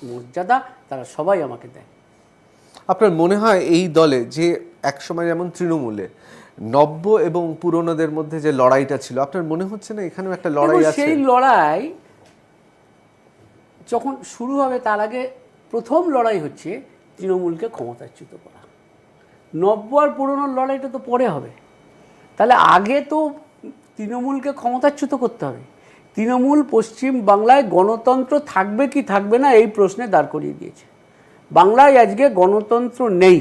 মর্যাদা তারা সবাই আমাকে দেয়। আপনার মনে হয় এই দলে যে একসময় যেমন তৃণমূলে নব্য এবং পুরনোদের মধ্যে যে লড়াইটা ছিল, আপনার মনে হচ্ছে না এখানেও একটা লড়াই আছে? সেই লড়াই যখন শুরু হবে, তার আগে প্রথম লড়াই হচ্ছে তৃণমূলকে ক্ষমতাচ্যুত করা। নব্য আর পুরনোর লড়াইটা তো পরে হবে। তাহলে আগে তো তৃণমূলকে ক্ষমতাচ্যুত করতে হবে। তৃণমূল পশ্চিম বাংলায় গণতন্ত্র থাকবে কি থাকবে না এই প্রশ্নে দাঁড় করিয়ে দিয়েছে। বাংলায় আজকে গণতন্ত্র নেই,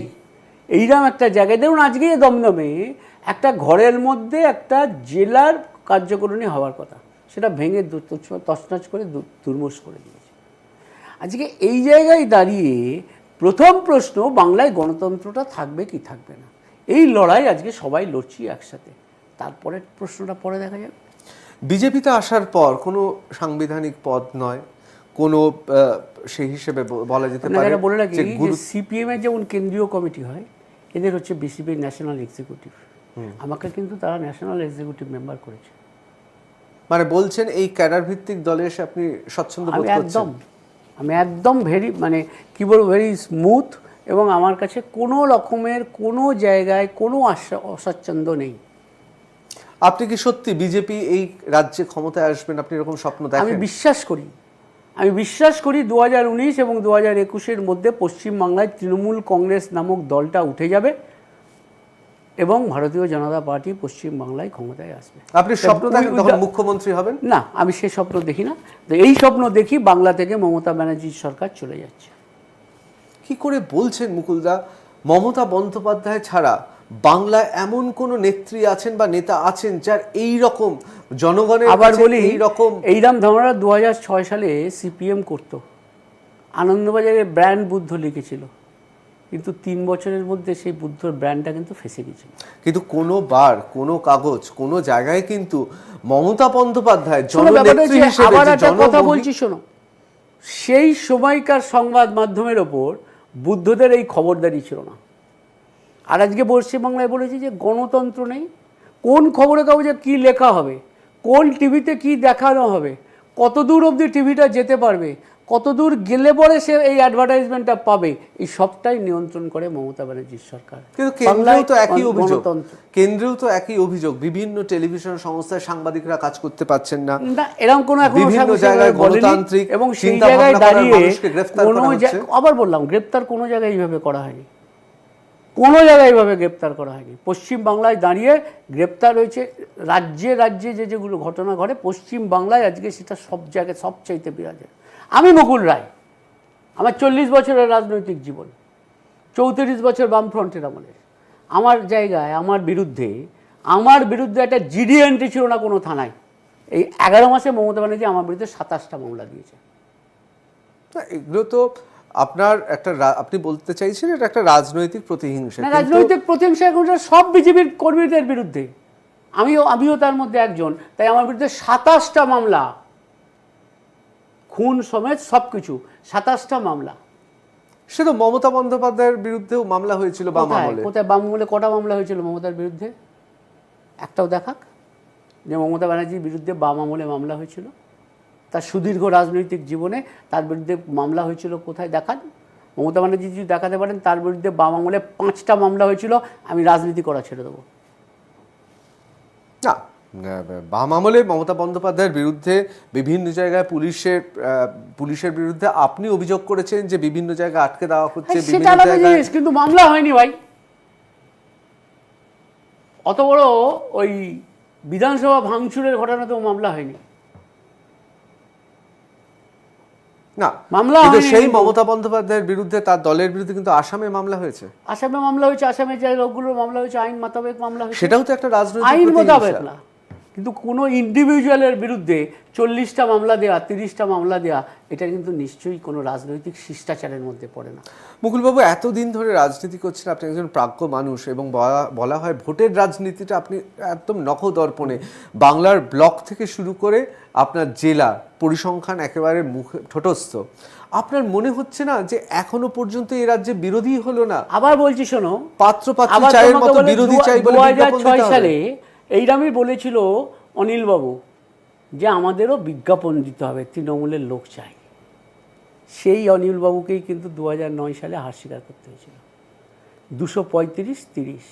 এইরকম একটা জায়গায়। দেখুন, আজকে দমদমে একটা ঘরের মধ্যে একটা জেলার কার্যকরণী হওয়ার কথা, সেটা ভেঙে তছনছ করে দুর্মস করে দিয়েছে। আজকে এই জায়গায় দাঁড়িয়ে প্রথম প্রশ্ন, বাংলায় গণতন্ত্রটা থাকবে কি থাকবে না, এই লড়াই আজকে সবাই লড়ছি একসাথে। তারপরে প্রশ্নটা পরে দেখা যাবে। বিজেপিতে আসার পর কোনো সাংবিধানিক পদ নয়, কোনো সেই হিসেবে বলা যেতে পারে বলে রাখি যে সিপিএম এর যেমন কেন্দ্রীয় কমিটি হয়, এদের হচ্ছে বিসিপির ন্যাশনাল এক্সিকিউটিভ। আমাকে কিন্তু তারা ন্যাশনাল এক্সিকিউটিভ মেম্বার করেছে। মানে বলছেন এই ক্যাডার ভিত্তিক দলে এসে আপনি স্বচ্ছন্দ বোধ করছেন? আমি একদম ভেরি, মানে কি বলবো, ভেরি স্মুথ, এবং আমার কাছে কোনো রকমের কোনো জায়গায় কোনো অস্বাচ্ছন্দ্য নেই। আপনি কি সত্যি বিজেপি এই রাজ্যে ক্ষমতায় আসবেন, আপনি এরকম স্বপ্ন দেখেন? আমি বিশ্বাস করি 2019 এবং 2021-এর মধ্যে পশ্চিমবাংলায় তৃণমূল কংগ্রেস নামক দলটা উঠে যাবে এবং ভারতীয় জনতা পার্টি পশ্চিমবাংলায় ক্ষমতায় আসবে। আপনি স্বপ্ন দেখেন তখন মুখ্যমন্ত্রী হবেন? না, আমি সেই স্বপ্ন দেখি না। তো এই স্বপ্ন দেখি বাংলা থেকে মমতা ব্যানার্জির সরকার চলে যাচ্ছে। কি করে বলছেন মুকুলদা, মমতা বন্দ্যোপাধ্যায় ছাড়া বাংলায় এমন কোন নেত্রী আছেন বা নেতা আছেন যার এই রকম জনগণের আবার কাছে বলি, এই রকম? এইরাম ধারণা 2006 সালে সিপিএম করত, আনন্দবাজারে ব্র্যান্ড বুদ্ধ লিখেছিল, কিন্তু 3 বছরের মধ্যে সেই বুদ্ধর ব্র্যান্ডটা কিন্তু ফেসে গেছিল। কিন্তু কোনো বার কোনো কাগজ কোনো জায়গায় কিন্তু মমতা বন্দ্যোপাধ্যায় শোনো, ব্যাপারটা জননেত্রী হচ্ছে, হিসেবে আবার যে একটা কথা জনমোহী- বলছি শোনো, সেই সময়কার সংবাদ মাধ্যমের ওপর বুদ্ধদের এই খবরদারি ছিল না। আর আজকে পশ্চিমবাংলায় বলেছে যে গণতন্ত্র নেই, কোন খবরের কাগজে কী লেখা হবে, কোন টিভিতে কি দেখানো হবে, কত দূর অবধি টিভিটা যেতে পারবে, কত দূর গেলে পরে সে এই অ্যাডভার্টাইজমেন্টটা পাবে, এই সবটাই নিয়ন্ত্রণ করে মমতা ব্যানার্জির সরকার। কিন্তু কেন্দ্রেও তো একই অভিযোগ, গণতন্ত্র কেন্দ্রেও তো একই অভিযোগ, বিভিন্ন টেলিভিশন সংস্থায় সাংবাদিকরা কাজ করতে পারছেন না, না, এরকম কোনো এখনো বিভিন্ন সাংবাদিক জায়গায় বলেনি। গণতান্ত্রিক এবং সেই চিন্তা জায়গায় ভাবনা করার দাঁড়িয়ে মানুষকে গ্রেফতার কোনো করা হচ্ছে। আবার বললাম, গ্রেপ্তার কোনো জায়গায় এইভাবে করা হয়নি, কোনো জায়গায় এইভাবে গ্রেপ্তার করা হয়নি। পশ্চিম বাংলায় দাঁড়িয়ে গ্রেপ্তার হয়েছে, রাজ্যে রাজ্যে যেগুলো ঘটনা ঘটে পশ্চিম বাংলায় আজকে সেটা সব জায়গায় সবচাইতে বিরাজে। আমি মুকুল রায়, আমার 40 বছরের রাজনৈতিক জীবন, 34 বছর বামফ্রন্টের আমলের, আমার জায়গায় আমার বিরুদ্ধে একটা জিডি এন্ট্রি ছিল না কোনো থানায়। এই 11 মাসে মমতা ব্যানার্জি আমার বিরুদ্ধে 27টা মামলা দিয়েছে। না, এগুলো তো আপনার একটা আপনি বলতে চাইছেন এটা একটা রাজনৈতিক প্রতিহিংসা, না, কিন্তু রাজনৈতিক প্রতিহিংসা এখন সব বিজেপির কর্মীদের বিরুদ্ধে, আমিও তার মধ্যে একজন, তাই আমার বিরুদ্ধে 27টা মামলা, খুন সমেত সবকিছু, 27টা মামলা। সে তো মমতা বন্দ্যোপাধ্যায়ের বিরুদ্ধেও মামলা হয়েছিল বাম আমলে। কোথায় বাম আমলে কটা মামলা হয়েছিল মমতার বিরুদ্ধে? একটাও দেখাক যে মমতা ব্যানার্জির বিরুদ্ধে বাম আমলে মামলা হয়েছিল। তার সুদীর্ঘ রাজনৈতিক জীবনে তার বিরুদ্ধে মামলা হয়েছিল কোথায় দেখান? মমতা ব্যানার্জি যদি দেখাতে পারেন তার বিরুদ্ধে বাম আমলে 5টা মামলা হয়েছিল, আমি রাজনীতি করা ছেড়ে দেবো। না, বাম আমলে মমতা বন্দ্যোপাধ্যায়ের বিরুদ্ধে বিভিন্ন জায়গায় পুলিশের বিরুদ্ধে আপনি অভিযোগ করেছেন যে বিভিন্ন জায়গায় আটকে দেওয়া হচ্ছে, সেটা বিভিন্ন আলাদা জায়গায়। জিনিস, কিন্তু মামলা হয়নি ভাই। অত বড় ওই বিধানসভা ভাঙচুরের ঘটনাতেও মামলা হয়নি। না, মামলা কিন্তু হয়নি। সেই মমতা বন্দ্যোপাধ্যায়ের বিরুদ্ধে তার দলের বিরুদ্ধে কিন্তু আসামে মামলা হয়েছে। আসামে মামলা হয়েছে, আসামে যে লোকগুলোর মামলা হয়েছে আইন মোতাবেক মামলা হয়েছে, সেটাও তো একটা রাজনৈতিক আইন মোতাবেক প্রতিহিংসা। না। কিন্তু কোনো ইন্ডিভিজুয়ালের বিরুদ্ধে 40টা মামলা দেওয়া, 30টা মামলা দেওয়া, এটা কিন্তু নিশ্চয়ই কোনো রাজনৈতিক শিষ্টাচারের মধ্যে পড়ে না। মুকুলবাবু, এতদিন ধরে রাজনীতি করছেন, আপনি একজন প্রাজ্ঞ মানুষ, এবং বলা হয় ভোটের রাজনীতিটা আপনি একদম নখদর্পণে বাংলার ব্লক থেকে শুরু করে আপনার জেলা পরিসংখ্যান একেবারে ঠোঁটস্থ। আপনার মনে হচ্ছে না যে এখনো পর্যন্ত এই রাজ্যে বিরোধী হলো না? আবার বলছি শোনো, পাত্র আবার চায়ের তোমাকে মতো বলে বিরোধী চাই বলে বিজ্ঞাপন 2006 দিতে হবে। সালে এইরকমই বলেছিল অনিলবাবু যে আমাদেরও বিজ্ঞাপন দিতে হবে, তৃণমূলের লোক চাই। সেই অনিলবাবুকেই কিন্তু 2009 সালে হার স্বীকার করতে হয়েছিল। 235-30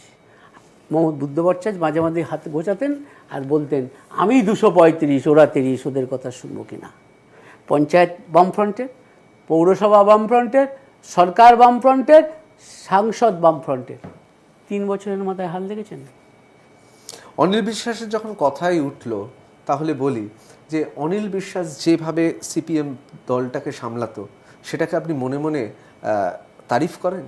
মোহাম্মদ বুদ্ধ ভট্টাচার্য মাঝে মাঝে হাতে গোছাতেন আর বলতেন আমি 235, ওরা 30, ওদের কথা শুনবো কিনা। পঞ্চায়েত বামফ্রন্টের, পৌরসভা বামফ্রন্টের, সরকার বামফ্রন্টের, সাংসদ বামফ্রন্টের, 3 বছরের মাথায় হাল দেখেছেন। অনিল বিশ্বাসের যখন কথাই উঠলো, তাহলে বলি যে অনিল বিশ্বাস যেভাবে সিপিএম দলটাকে সামলাতো, সেটাকে আপনি মনে মনে তারিফ করেন?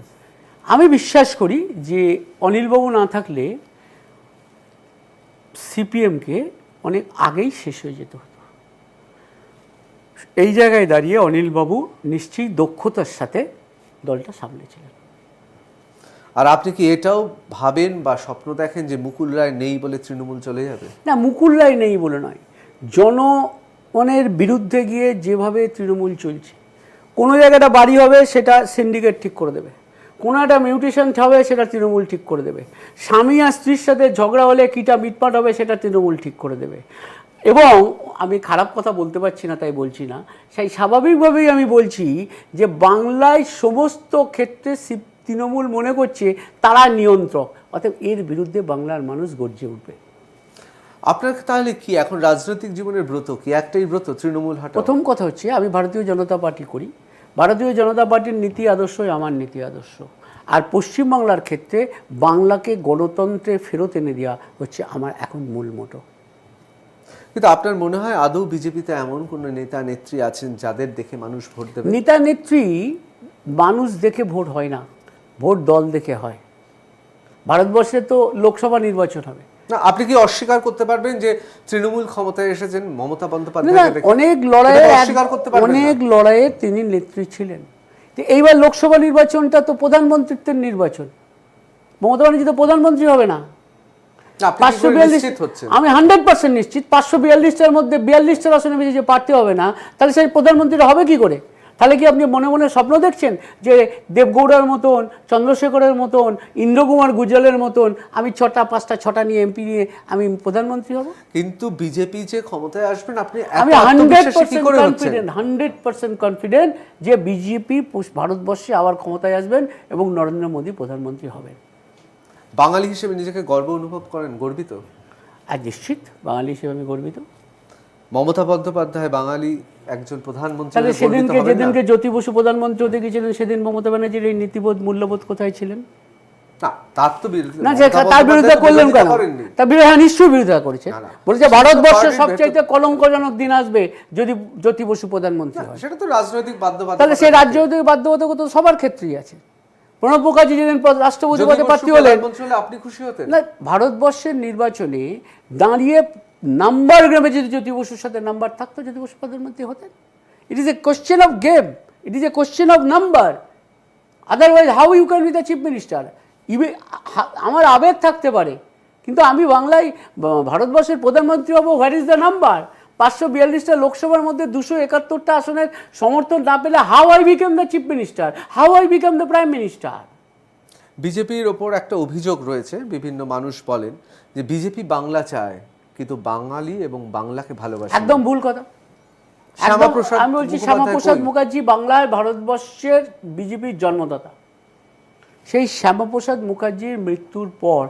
আমি বিশ্বাস করি যে অনিলবাবু না থাকলে সিপিএমকে অনেক আগেই শেষ হয়ে যেত হতো। এই জায়গায় দাঁড়িয়ে অনিলবাবু নিশ্চয়ই দক্ষতার সাথে দলটা সামলেছিলেন। আর আপনি কি এটাও ভাবেন বা স্বপ্ন দেখেন যে মুকুল রায় নেই বলে তৃণমূল চলে যাবে? না, মুকুল রায় নেই বলে নয়, জনগণের বিরুদ্ধে গিয়ে যেভাবে তৃণমূল চলছে, কোনো জায়গাটা বাড়ি হবে সেটা সিন্ডিকেট ঠিক করে দেবে, কোনো একটা মিউটেশন হবে সেটা তৃণমূল ঠিক করে দেবে, স্বামী আর স্ত্রীর সাথে ঝগড়া হলে কিটা মিটমাট হবে সেটা তৃণমূল ঠিক করে দেবে। এবং আমি খারাপ কথা বলতে পারছি না তাই বলছি না, সেই স্বাভাবিকভাবেই আমি বলছি যে বাংলায় সমস্ত ক্ষেত্রে তৃণমূল মনে করছে তারা নিয়ন্ত্রক, অতএব এর বিরুদ্ধে বাংলার মানুষ গর্জে উঠবে। আপনার তাহলে কি এখন রাজনৈতিক জীবনের ব্রত কি একটাই ব্রত, তৃণমূল হাঁটা? প্রথম কথা হচ্ছে আমি ভারতীয় জনতা পার্টি করি, ভারতীয় জনতা পার্টির নীতি আদর্শই আমার নীতি আদর্শ। আর পশ্চিমবাংলার ক্ষেত্রে বাংলাকে গণতন্ত্রে ফেরত এনে দেওয়া হচ্ছে আমার এখন মূল মোটো। কিন্তু আপনার মনে হয় আদৌ বিজেপিতে এমন কোন নেতা নেত্রী আছেন যাদের দেখে মানুষ ভোট দেবে? নেতা নেত্রী মানুষ দেখে ভোট হয় না, ভোট দল দেখে হয়। ভারতবর্ষে তো লোকসভা নির্বাচন হবে না, আপনি কি অস্বীকার করতে পারবেন যে তৃণমূল ক্ষমতায় এসেছেন মমতা না, বন্দ্যোপাধ্যায়কে দেখে? অনেক লড়াইয়ে এটা অস্বীকার করতে পারবেন না? অনেক লড়াইয়ে তিনি নেত্রী ছিলেন। তো এইবার লোকসভা নির্বাচনটা তো প্রধানমন্ত্রীত্বের নির্বাচন, মমতা ব্যানার্জি তো প্রধানমন্ত্রী হবে না। না, আপনি কি করে 542 নিশ্চিত হচ্ছেন? আমি 100% নিশ্চিত 542টার মধ্যে 42টার আসনে বেশি যে প্রার্থী হবে না, তাহলে সেই প্রধানমন্ত্রীরা হবে কি করে? তাহলে কি আপনি মনে মনে স্বপ্ন দেখছেন যে দেবগৌড়ার মতন, চন্দ্রশেখরের মতন, ইন্দ্রকুমার গুজলের মতন আমি 6টা নিয়ে এমপি নিয়ে আমি প্রধানমন্ত্রী হব? কিন্তু বিজেপি যে ক্ষমতায় আসবেন আপনি আমি এত আত্মবিশ্বাসী কি 100% করে হচ্ছেন? কনফিডেন্ট, 100% কনফিডেন্ট যে বিজেপি ভারতবর্ষে আবার ক্ষমতায় আসবেন এবং নরেন্দ্র মোদী প্রধানমন্ত্রী হবেন। বাঙালি হিসেবে নিজেকে গর্ব অনুভব করেন, গর্বিত? আর নিশ্চিত বাঙালি হিসেবে আমি গর্বিত। মমতা বন্দ্যোপাধ্যায় বাঙালি একজন প্রধানমন্ত্রী তাহলে হয়ে গর্বিত হবেন না? যেদিনকে জ্যোতি বসু প্রধানমন্ত্রী হতে গিয়েছিলেন সেদিন মমতা ব্যানার্জির এই নীতিবোধ মূল্যবোধ কোথায় ছিলেন? না, তার তো বিরোধিতা না, মমতা তার বিরোধিতা বন্দ্যোপাধ্যায় করলেন কেন? করেননি। তার বিরোধিতা, হ্যাঁ নিশ্চয়ই বিরোধিতা করেছে। না, না। বলেছে ভারতবর্ষের পার্টির সবচাইতে কলঙ্কজনক দিন আসবে যদি জ্যোতি বসু প্রধানমন্ত্রী হয়। সেটা তো রাজনৈতিক বাধ্যবাধকতা। তাহলে সেই রাজনৈতিক বাধ্যবাধকতা তো সবার ক্ষেত্রেই আছে। প্রণব মুখার্জি যেদিন রাষ্ট্রপতি যদি পদে প্রার্থী বসু হলেন, প্রধানমন্ত্রী হলে আপনি খুশি হতেন? না, ভারতবর্ষের নির্বাচনে দাঁড়িয়ে নাম্বার গ্রামে যদি জ্যোতি বসুর সাথে নাম্বার থাকতো জ্যোতি বসু প্রধানমন্ত্রী হতেন। It is a question of game, it is a question of number. Otherwise how you can be the chief minister? আমার আবেগ থাকতে পারে, কিন্তু আমি বাংলায় ভারতবর্ষের প্রধানমন্ত্রী হবো। What is the number? 542টা লোকসভার মধ্যে 271টা আসনের সমর্থন না পেলে how I become the chief minister, how I become the prime minister? বিজেপির ওপর একটা অভিযোগ রয়েছে, বিভিন্ন মানুষ বলেন যে বিজেপি বাংলা চায় কিন্তু বাঙালি এবং বাংলাকে ভালোবাসে। একদম ভুল কথা। শ্যামাপ্রসাদ আমি বলছি মুখোপাধ্যায় শ্যামাপ্রসাদ কই? মুখার্জি বাংলায় ভারতবর্ষের বিজেপির জন্মদাতা। সেই শ্যামাপ্রসাদ মুখার্জির মৃত্যুর পর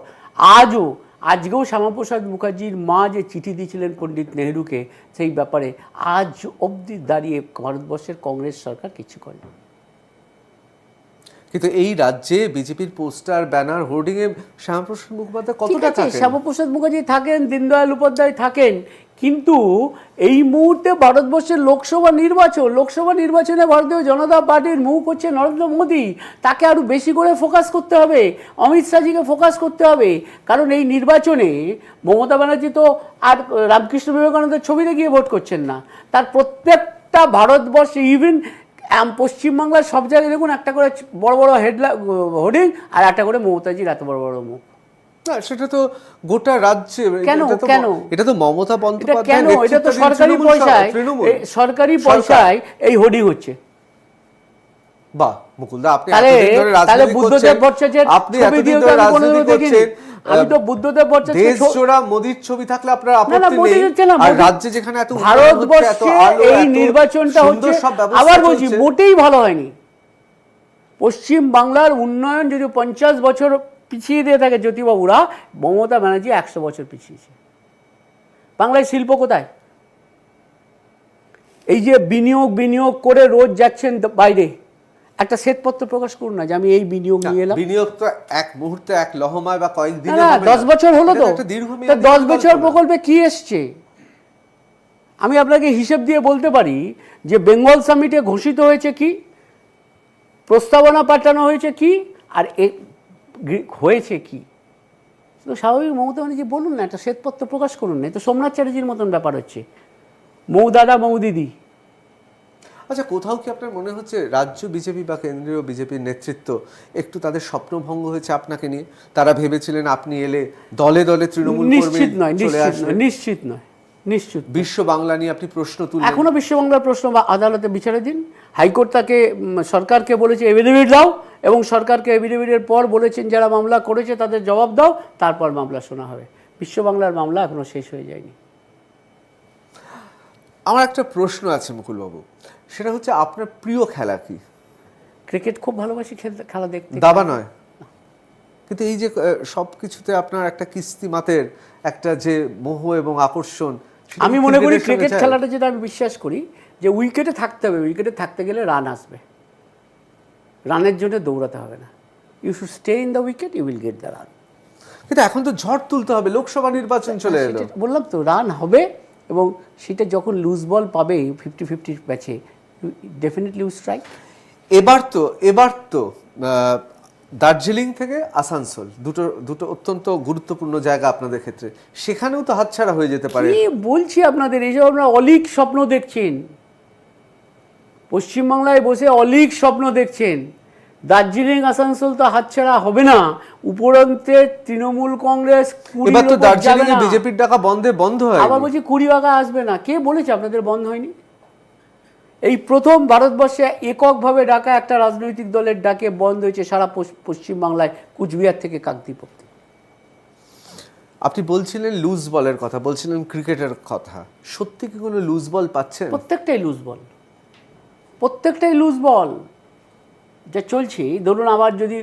আজকেও শ্যামাপ্রসাদ মুখার্জির মা যে চিঠি দিয়েছিলেন পণ্ডিত নেহরুকে সেই ব্যাপারে আজ অবধি দাঁড়িয়ে ভারতবর্ষের কংগ্রেস সরকার কিছু করে। কিন্তু এই রাজ্যে বিজেপির পোস্টার, ব্যানার, হোর্ডিং এ শ্যামাপ্রসাদ মুখোপাধ্যায় ঠিক কতটা আছে, থাকেন? শ্যামাপ্রসাদ মুখার্জি থাকেন, দীনদয়াল উপাধ্যায় থাকেন, কিন্তু এই মুহূর্তে ভারতবর্ষের লোকসভা নির্বাচনে ভারতীয় জনতা পার্টির মুখ হচ্ছে নরেন্দ্র মোদী। তাকে আরও বেশি করে ফোকাস করতে হবে, অমিত শাহজিকে ফোকাস করতে হবে। কারণ এই নির্বাচনে মমতা ব্যানার্জি তো আর রামকৃষ্ণ বিবেকানন্দের ছবিতে গিয়ে ভোট করছেন না। তার প্রত্যেকটা ভারতবর্ষে, ইভেন পশ্চিমবাংলার সব জায়গায় দেখুন একটা করে বড় বড় হোর্ডিং আর একটা করে মমতাজির এত বড় বড় মুখ। না, সেটা তো গোটা রাজ্যে। কেন? এটা তো মমতা বন্দ্যোপাধ্যায় কেন? এটা তো সরকারি পয়সায় এই হোর্ডিং হচ্ছে। বাহ মুকুলদা, আপনি তাহলে এতদিন ধরে রাজনীতি বুদ্ধদেব করছেন, ভট্টাচার্যের আপনি ছবি এতদিন দিয়েও ধরে আমি কোনোদিনও রাজনীতি দেখিনি। করছেন। আমি তো বুদ্ধদেব ভট্টাচার্য দেশজোড়া মোদির ছবি থাকলে আপনার না, আপত্তি মোদি নেই। হচ্ছে না, আর মোদি- রাজ্যে যেখানে এত উন্নয়ন হচ্ছে, এত ভারতবর্ষে আলো, এই এত নির্বাচনটা সুন্দর হচ্ছে, সব ব্যবস্থা আবার বলছি, চলছে। মোটেই ভালো হয়নি। পশ্চিম বাংলার উন্নয়ন যদি 50 বছর পিছিয়ে দিয়ে থাকে জ্যোতিবাবুরা, মমতা ব্যানার্জি 100 বছর পিছিয়েছে। বাংলায় শিল্প কোথায়? এই যে বিনিয়োগ করে রোজ যাচ্ছেন বাইরে, একটা শ্বেতপত্র প্রকাশ করুন না যে আমি এই বিনিয়োগ নিয়ে এলাম। বিনিয়োগ তো এক মুহূর্তে, এক লহমায় বা কয়েকদিনে না, হবে না। 10 বছর হলো এটা তো। একটা দীর্ঘমেয়াদী 10 বছর পরিকল্পনা। প্রকল্পে কি এসছে? আমি আপনাকে হিসেব দিয়ে বলতে পারি যে বেঙ্গল সামিটে ঘোষিত হয়েছে কি, প্রস্তাবনা পাঠানো হয়েছে কি, আর হয়েছে কি। তো স্বাভাবিক মমতা ব্যানার্জি বলুন না, একটা শ্বেতপত্র প্রকাশ করুন না। তো সোমনাথ চ্যাটার্জির মতন ব্যাপার হচ্ছে, মৌদাদা মৌদিদি। আচ্ছা, কোথাও কি আপনার মনে হচ্ছে রাজ্য বিজেপি বা কেন্দ্রীয় বিজেপির নেতৃত্ব একটু তাদের স্বপ্নভঙ্গ হয়েছে আপনাকে নিয়ে? তারা ভেবেছিলেন আপনি এলে দলে দলে তৃণমূল নিশ্চিত নয়, চলে আসবে। নিশ্চিত নয়। বিশ্ব বাংলা নিয়ে আপনি প্রশ্ন তুললেন। এখনো বিশ্ববাংলার প্রশ্ন আদালতে বিচারে দিন। হাইকোর্ট তাকে সরকারকে বলেছে এফিডেভিট দাও, এবং সরকারকে এফিডেভিটের পর বলেছেন যারা মামলা করেছে তাদের জবাব দাও, তারপর মামলা শোনা হবে। বিশ্ববাংলার মামলা এখনো শেষ হয়ে যায়নি। আমার একটা প্রশ্ন আছে মুকুলবাবু, সেটা হচ্ছে আপনার প্রিয় খেলা কি? ক্রিকেট খুব ভালোবাসি খেলা দেখতে। দাবা নয়, কিন্তু এই যে সবকিছুতে আপনার একটা কিস্তিমাতের একটা যে মোহ এবং আকর্ষণ, সেটা আমি কি মনে করি ক্রিকেটের সঙ্গে ক্রিকেট যায়? খেলাটা যেটা আমি বিশ্বাস করি যে উইকেটে থাকতে হবে, উইকেটে থাকতে গেলে রান আসবে, রানের জন্য দৌড়াতে হবে না। you should stay in the wicket, you will get the run. কিন্তু এখন তো ঝড় তুলতে হবে, লোকসভা নির্বাচন চলে এলো। সেটা বললাম তো, রান হবে, এবং সেটা যখন লুজ বল পাবে 50-50 ম্যাচে, ডেফিনেটলি উইল স্ট্রাইক। এবার তো দার্জিলিং থেকে আসানসোল দুটো অত্যন্ত গুরুত্বপূর্ণ জায়গা আপনাদের ক্ষেত্রে, সেখানেও তো হাতছাড়া হয়ে যেতে পারে। কি বলছি আপনাদের, এইসব আপনারা অলীক স্বপ্ন দেখছেন, পশ্চিমবাংলায় বসে অলীক স্বপ্ন দেখছেন। দার্জিলিং আসানসোল তো হাতছাড়া হবে না, উপরন্তে তৃণমূল কংগ্রেস এবার তো দার্জিলিং এ বিজেপির ডাকা বন্ধ হয়, আবার বলছি 20 টাকা আসবে না। কে বলেছে আপনাদের বন্ধ হয়নি? এই প্রথম ভারতবর্ষে এককভাবে ডাকা একটা রাজনৈতিক দলের ডাকে বন্ধ হয়েছে সারা পশ্চিমবাংলায়, কুচবিহার থেকে কাকদ্বীপ অবধি। আপনি বলছিলেন লুজ বলের কথা, বলছিলেন ক্রিকেটের কথা, সত্যি কি কোনো লুজ বল পাচ্ছেন? প্রত্যেকটাই লুজ বল, প্রত্যেকটাই লুজ বল যা চলছে। ধরুন আবার যদি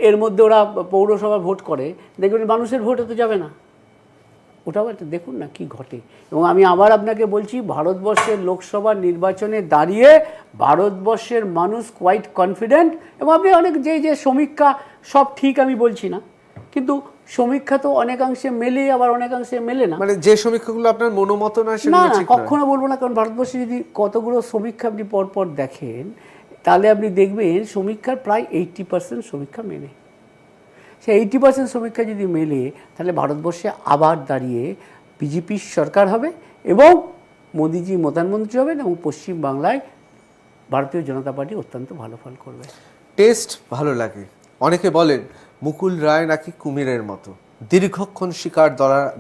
এর মধ্যে ওরা পৌরসভা ভোট করে, দেখবেন মানুষের ভোট তো যাবে না, ওটাও একটা দেখুন না কি ঘটে। এবং আমি আবার আপনাকে বলছি, ভারতবর্ষের লোকসভা নির্বাচনে দাঁড়িয়ে ভারতবর্ষের মানুষ কোয়াইট কনফিডেন্ট। এবং আপনি অনেক যে সমীক্ষা সব ঠিক আমি বলছি না, কিন্তু সমীক্ষা তো অনেকাংশে মেলে, আবার অনেকাংশে মেলে না। মানে যে সমীক্ষাগুলো আপনার মনোমত না, না সেগুলো না ঠিক কখনো বলবো না, কারণ ভারতবর্ষে যদি কতগুলো সমীক্ষা আপনি পরপর দেখেন, তাহলে আপনি দেখবেন সমীক্ষার প্রায় 80% সমীক্ষা মেলে। সে 80% সমীক্ষা যদি মেলে, তাহলে ভারতবর্ষে আবার দাঁড়িয়ে বিজেপির সরকার হবে এবং মোদিজি প্রধানমন্ত্রী হবেন, এবং পশ্চিমবাংলায় ভারতীয় জনতা পার্টি অত্যন্ত ভালো ফল করবে। টেস্ট ভালো লাগে। অনেকে বলেন মুকুল রায় নাকি কুমিরের মতো, দীর্ঘক্ষণ শিকার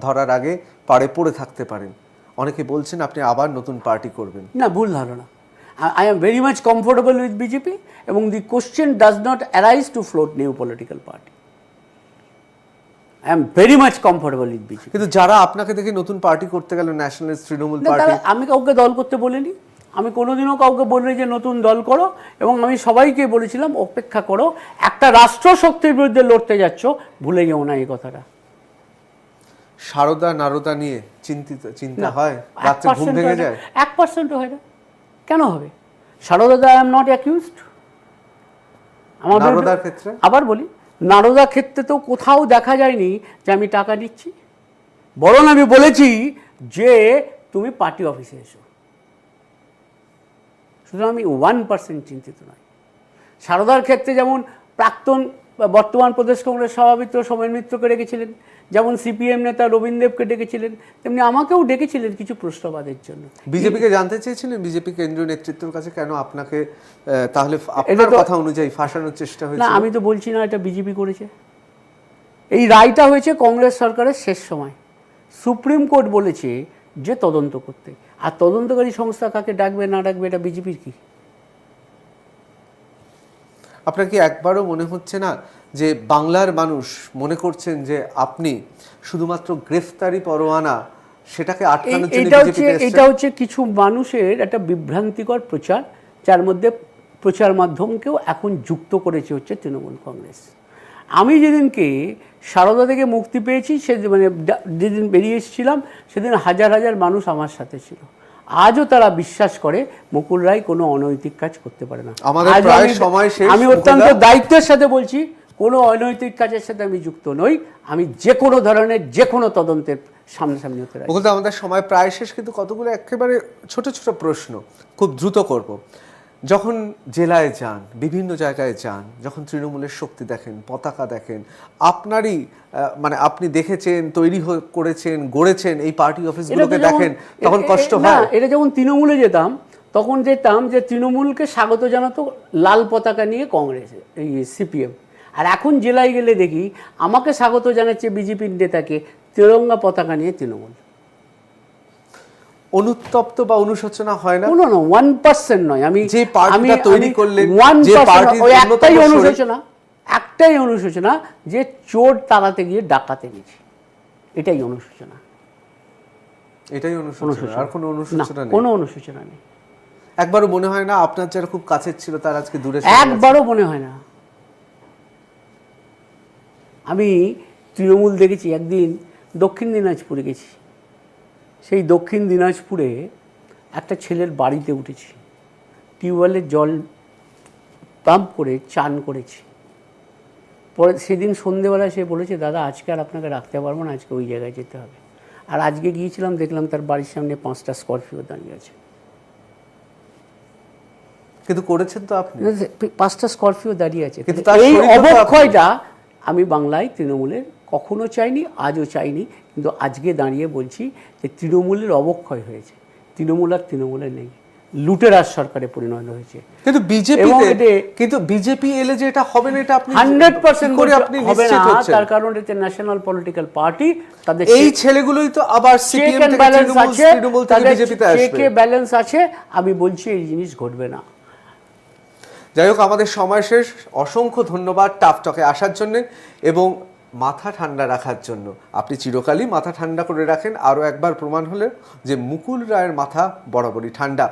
ধরার আগে পাড়ে পড়ে থাকতে পারেন। অনেকে বলছেন আপনি আবার নতুন পার্টি করবেন। না, ভুল ধারণা। I am very much comfortable with BJP, এবং the question does not arise to float new political party. I am very much comfortable with BJP. কিন্তু যারা আপনাকে দেখে নতুন পার্টি করতে গেল, ন্যাশনালিস্ট তৃণমূল পার্টি, আমি কাউকে দল করতে বলিনি, আমি কোনোদিনও কাউকে বলিনি যে নতুন দল করো, এবং আমি সবাইকে বলেছিলাম অপেক্ষা করো, একটা রাষ্ট্রশক্তির বিরুদ্ধে লড়তে যাচ্ছ, ভুলে যেও না এই কথাটা। সারদা নারদা নিয়ে চিন্তা হয়, রাতে ঘুম ভেঙে যায়? 1% হয় না, কেন হবে? Saradha I am not accused. আমার নারদার ক্ষেত্রে আবার বলি, নারদার ক্ষেত্রে তো কোথাও দেখা যায়নি যে আমি টাকা দিচ্ছি, বরং আমি বলেছি যে তুমি পার্টি অফিসে এসো। সুতরাং আমি 1% চিন্তিত নয়। সারদার ক্ষেত্রে যেমন প্রাক্তন বর্তমান প্রদেশ কংগ্রেস সভাপতি সোমেন মিত্রকে ডেকেছিলেন, যেমন সিপিএম নেতা রবীন্দ্র দেবকে ডেকেছিলেন, তেমনি আমাকেও ডেকেছিলেন কিছু প্রশ্নবাদের জন্য। বিজেপিকে জানতে চেয়েছিলেন, বিজেপি কেন্দ্রীয় নেতৃত্বের কাছে কেন আপনাকে তাহলে আপনার কথা অনুযায়ী ফাঁসানোর চেষ্টা হয়েছে? না, আমি তো বলছি না এটা বিজেপি করেছে। এই রায়টা হয়েছে কংগ্রেস সরকারের শেষ সময়। সুপ্রিম কোর্ট বলেছে যে তদন্ত করতে, আর তদন্তকারী সংস্থা কাকে ডাকবে না ডাকবে এটা বিজেপির কি? আপনার কি একবারও মনে হচ্ছে না যে বাংলার মানুষ মনে করছেন যে আপনি শুধুমাত্র গ্রেফতারি পরোয়ানা, সেটাকে আটকানোর জন্য বিজেপিতে এসেছেন? এটা হচ্ছে কিছু মানুষের একটা বিভ্রান্তিকর প্রচার, যার মধ্যে প্রচার মাধ্যমকেও এখন যুক্ত করেছে হচ্ছে তৃণমূল কংগ্রেস। আমি যেদিনকে সারদা থেকে মুক্তি পেয়েছি, মানে যেদিন বেরিয়ে এসেছিলাম, সেদিন হাজার হাজার মানুষ আমার সাথে ছিল। আজও তারা বিশ্বাস করে মুকুল রায় কোনো অনৈতিক কাজ করতে পারে না। আমি অত্যন্ত দায়িত্বের সাথে বলছি, কোনো অনৈতিক কাজের সাথে আমি যুক্ত নই। আমি যে কোনো ধরনের যে কোনো তদন্তের সামনাসামনি হতে রাজি। বলতে আমাদের সময় প্রায় শেষ, কিন্তু কতগুলো একেবারে ছোট ছোট প্রশ্ন খুব দ্রুত করব। যখন জেলায় যান, বিভিন্ন জায়গায় যান, যখন তৃণমূলের শক্তি দেখেন, পতাকা দেখেন, আপনারই মানে আপনি দেখেছেন, তৈরি করেছেন, গড়েছেন এই পার্টি অফিসগুলোকে দেখেন, তখন কষ্ট হয়? এটা যখন তৃণমূলে যেতাম, তখন যেতাম যে তৃণমূলকে স্বাগত জানাতো লাল পতাকা নিয়ে কংগ্রেস, এই সিপিএম। আর এখন জেলায় গেলে দেখি আমাকে স্বাগত জানাচ্ছে বিজেপির নেতাকে তিরঙ্গা পতাকা নিয়ে তৃণমূল। অনুতপ্ত বা অনুশোচনা হয় না? না, 1% নয়। আমি যে পার্টিটা তৈরি করলেন, যে পার্টির একটাই অনুশোচনা যে চোর তাড়াতে গিয়ে ডাকাতে গেছি, এটাই অনুশোচনা। এটাই অনুশোচনা, আর কোনো অনুশোচনা নেই? কোনো অনুশোচনা নেই। একবারও মনে হয় না আপনার যারা খুব কাছের ছিল তার আজকে দূরে? একবারও মনে হয় না। আমি তৃণমূল দেখেছি, একদিন দক্ষিণ দিনাজপুরে গেছি। সেই দক্ষিণ দিনাজপুরে একটা ছেলের বাড়িতে উঠেছি, টিউবওয়েলের জল পাম্প করে চান করেছি। পরে সেদিন সন্ধেবেলায় সে বলেছে, দাদা আজকে আর আপনাকে রাখতে পারবো না, আজকে ওই জায়গায় যেতে হবে। আর আজকে গিয়েছিলাম, দেখলাম তার বাড়ির সামনে 5টা স্করপিও দাঁড়িয়ে আছে। কিন্তু করেছেন তো আপনি। 5টা স্করপিও দাঁড়িয়ে আছে। কিন্তু তার এই শরীরে তো অবক্ষয়টা আমি বাংলায় তৃণমূলের কখনো চাইনি, আজও চাইনি, কিন্তু আজকে দাঁড়িয়ে বলছি যে তৃণমূলের অবক্ষয় হয়েছে। তৃণমূল আর তৃণমূলে নেই, লুটেরাজ সরকারে পরিণত হয়েছে। কিন্তু এবং বিজেপি এলে যে এটা হবে না, এটা আপনি 100% কি করে আপনি হবে নিশ্চিত না। হচ্ছেন? তার কারণ এটা ন্যাশনাল পলিটিক্যাল পার্টি, তাদের এই ছেলেগুলোই তো আবার চেক সিপিএম এন্ড থেকে ব্যালেন্স আছে, তৃণমূল থেকে তাদের বিজেপিতে আসবে। চেকে ব্যালেন্স আছে। আমি বলছি এই জিনিস ঘটবে না। যাই হোক, আমাদের সময় শেষ। অসংখ্য ধন্যবাদ টাফ টকে আসার জন্য এবং মাথা ঠান্ডা রাখার জন্য। আপনি চিরকালই মাথা ঠান্ডা করে রাখেন, আরও একবার প্রমাণ হলে যে মুকুল রায়ের মাথা বরাবরই ঠান্ডা।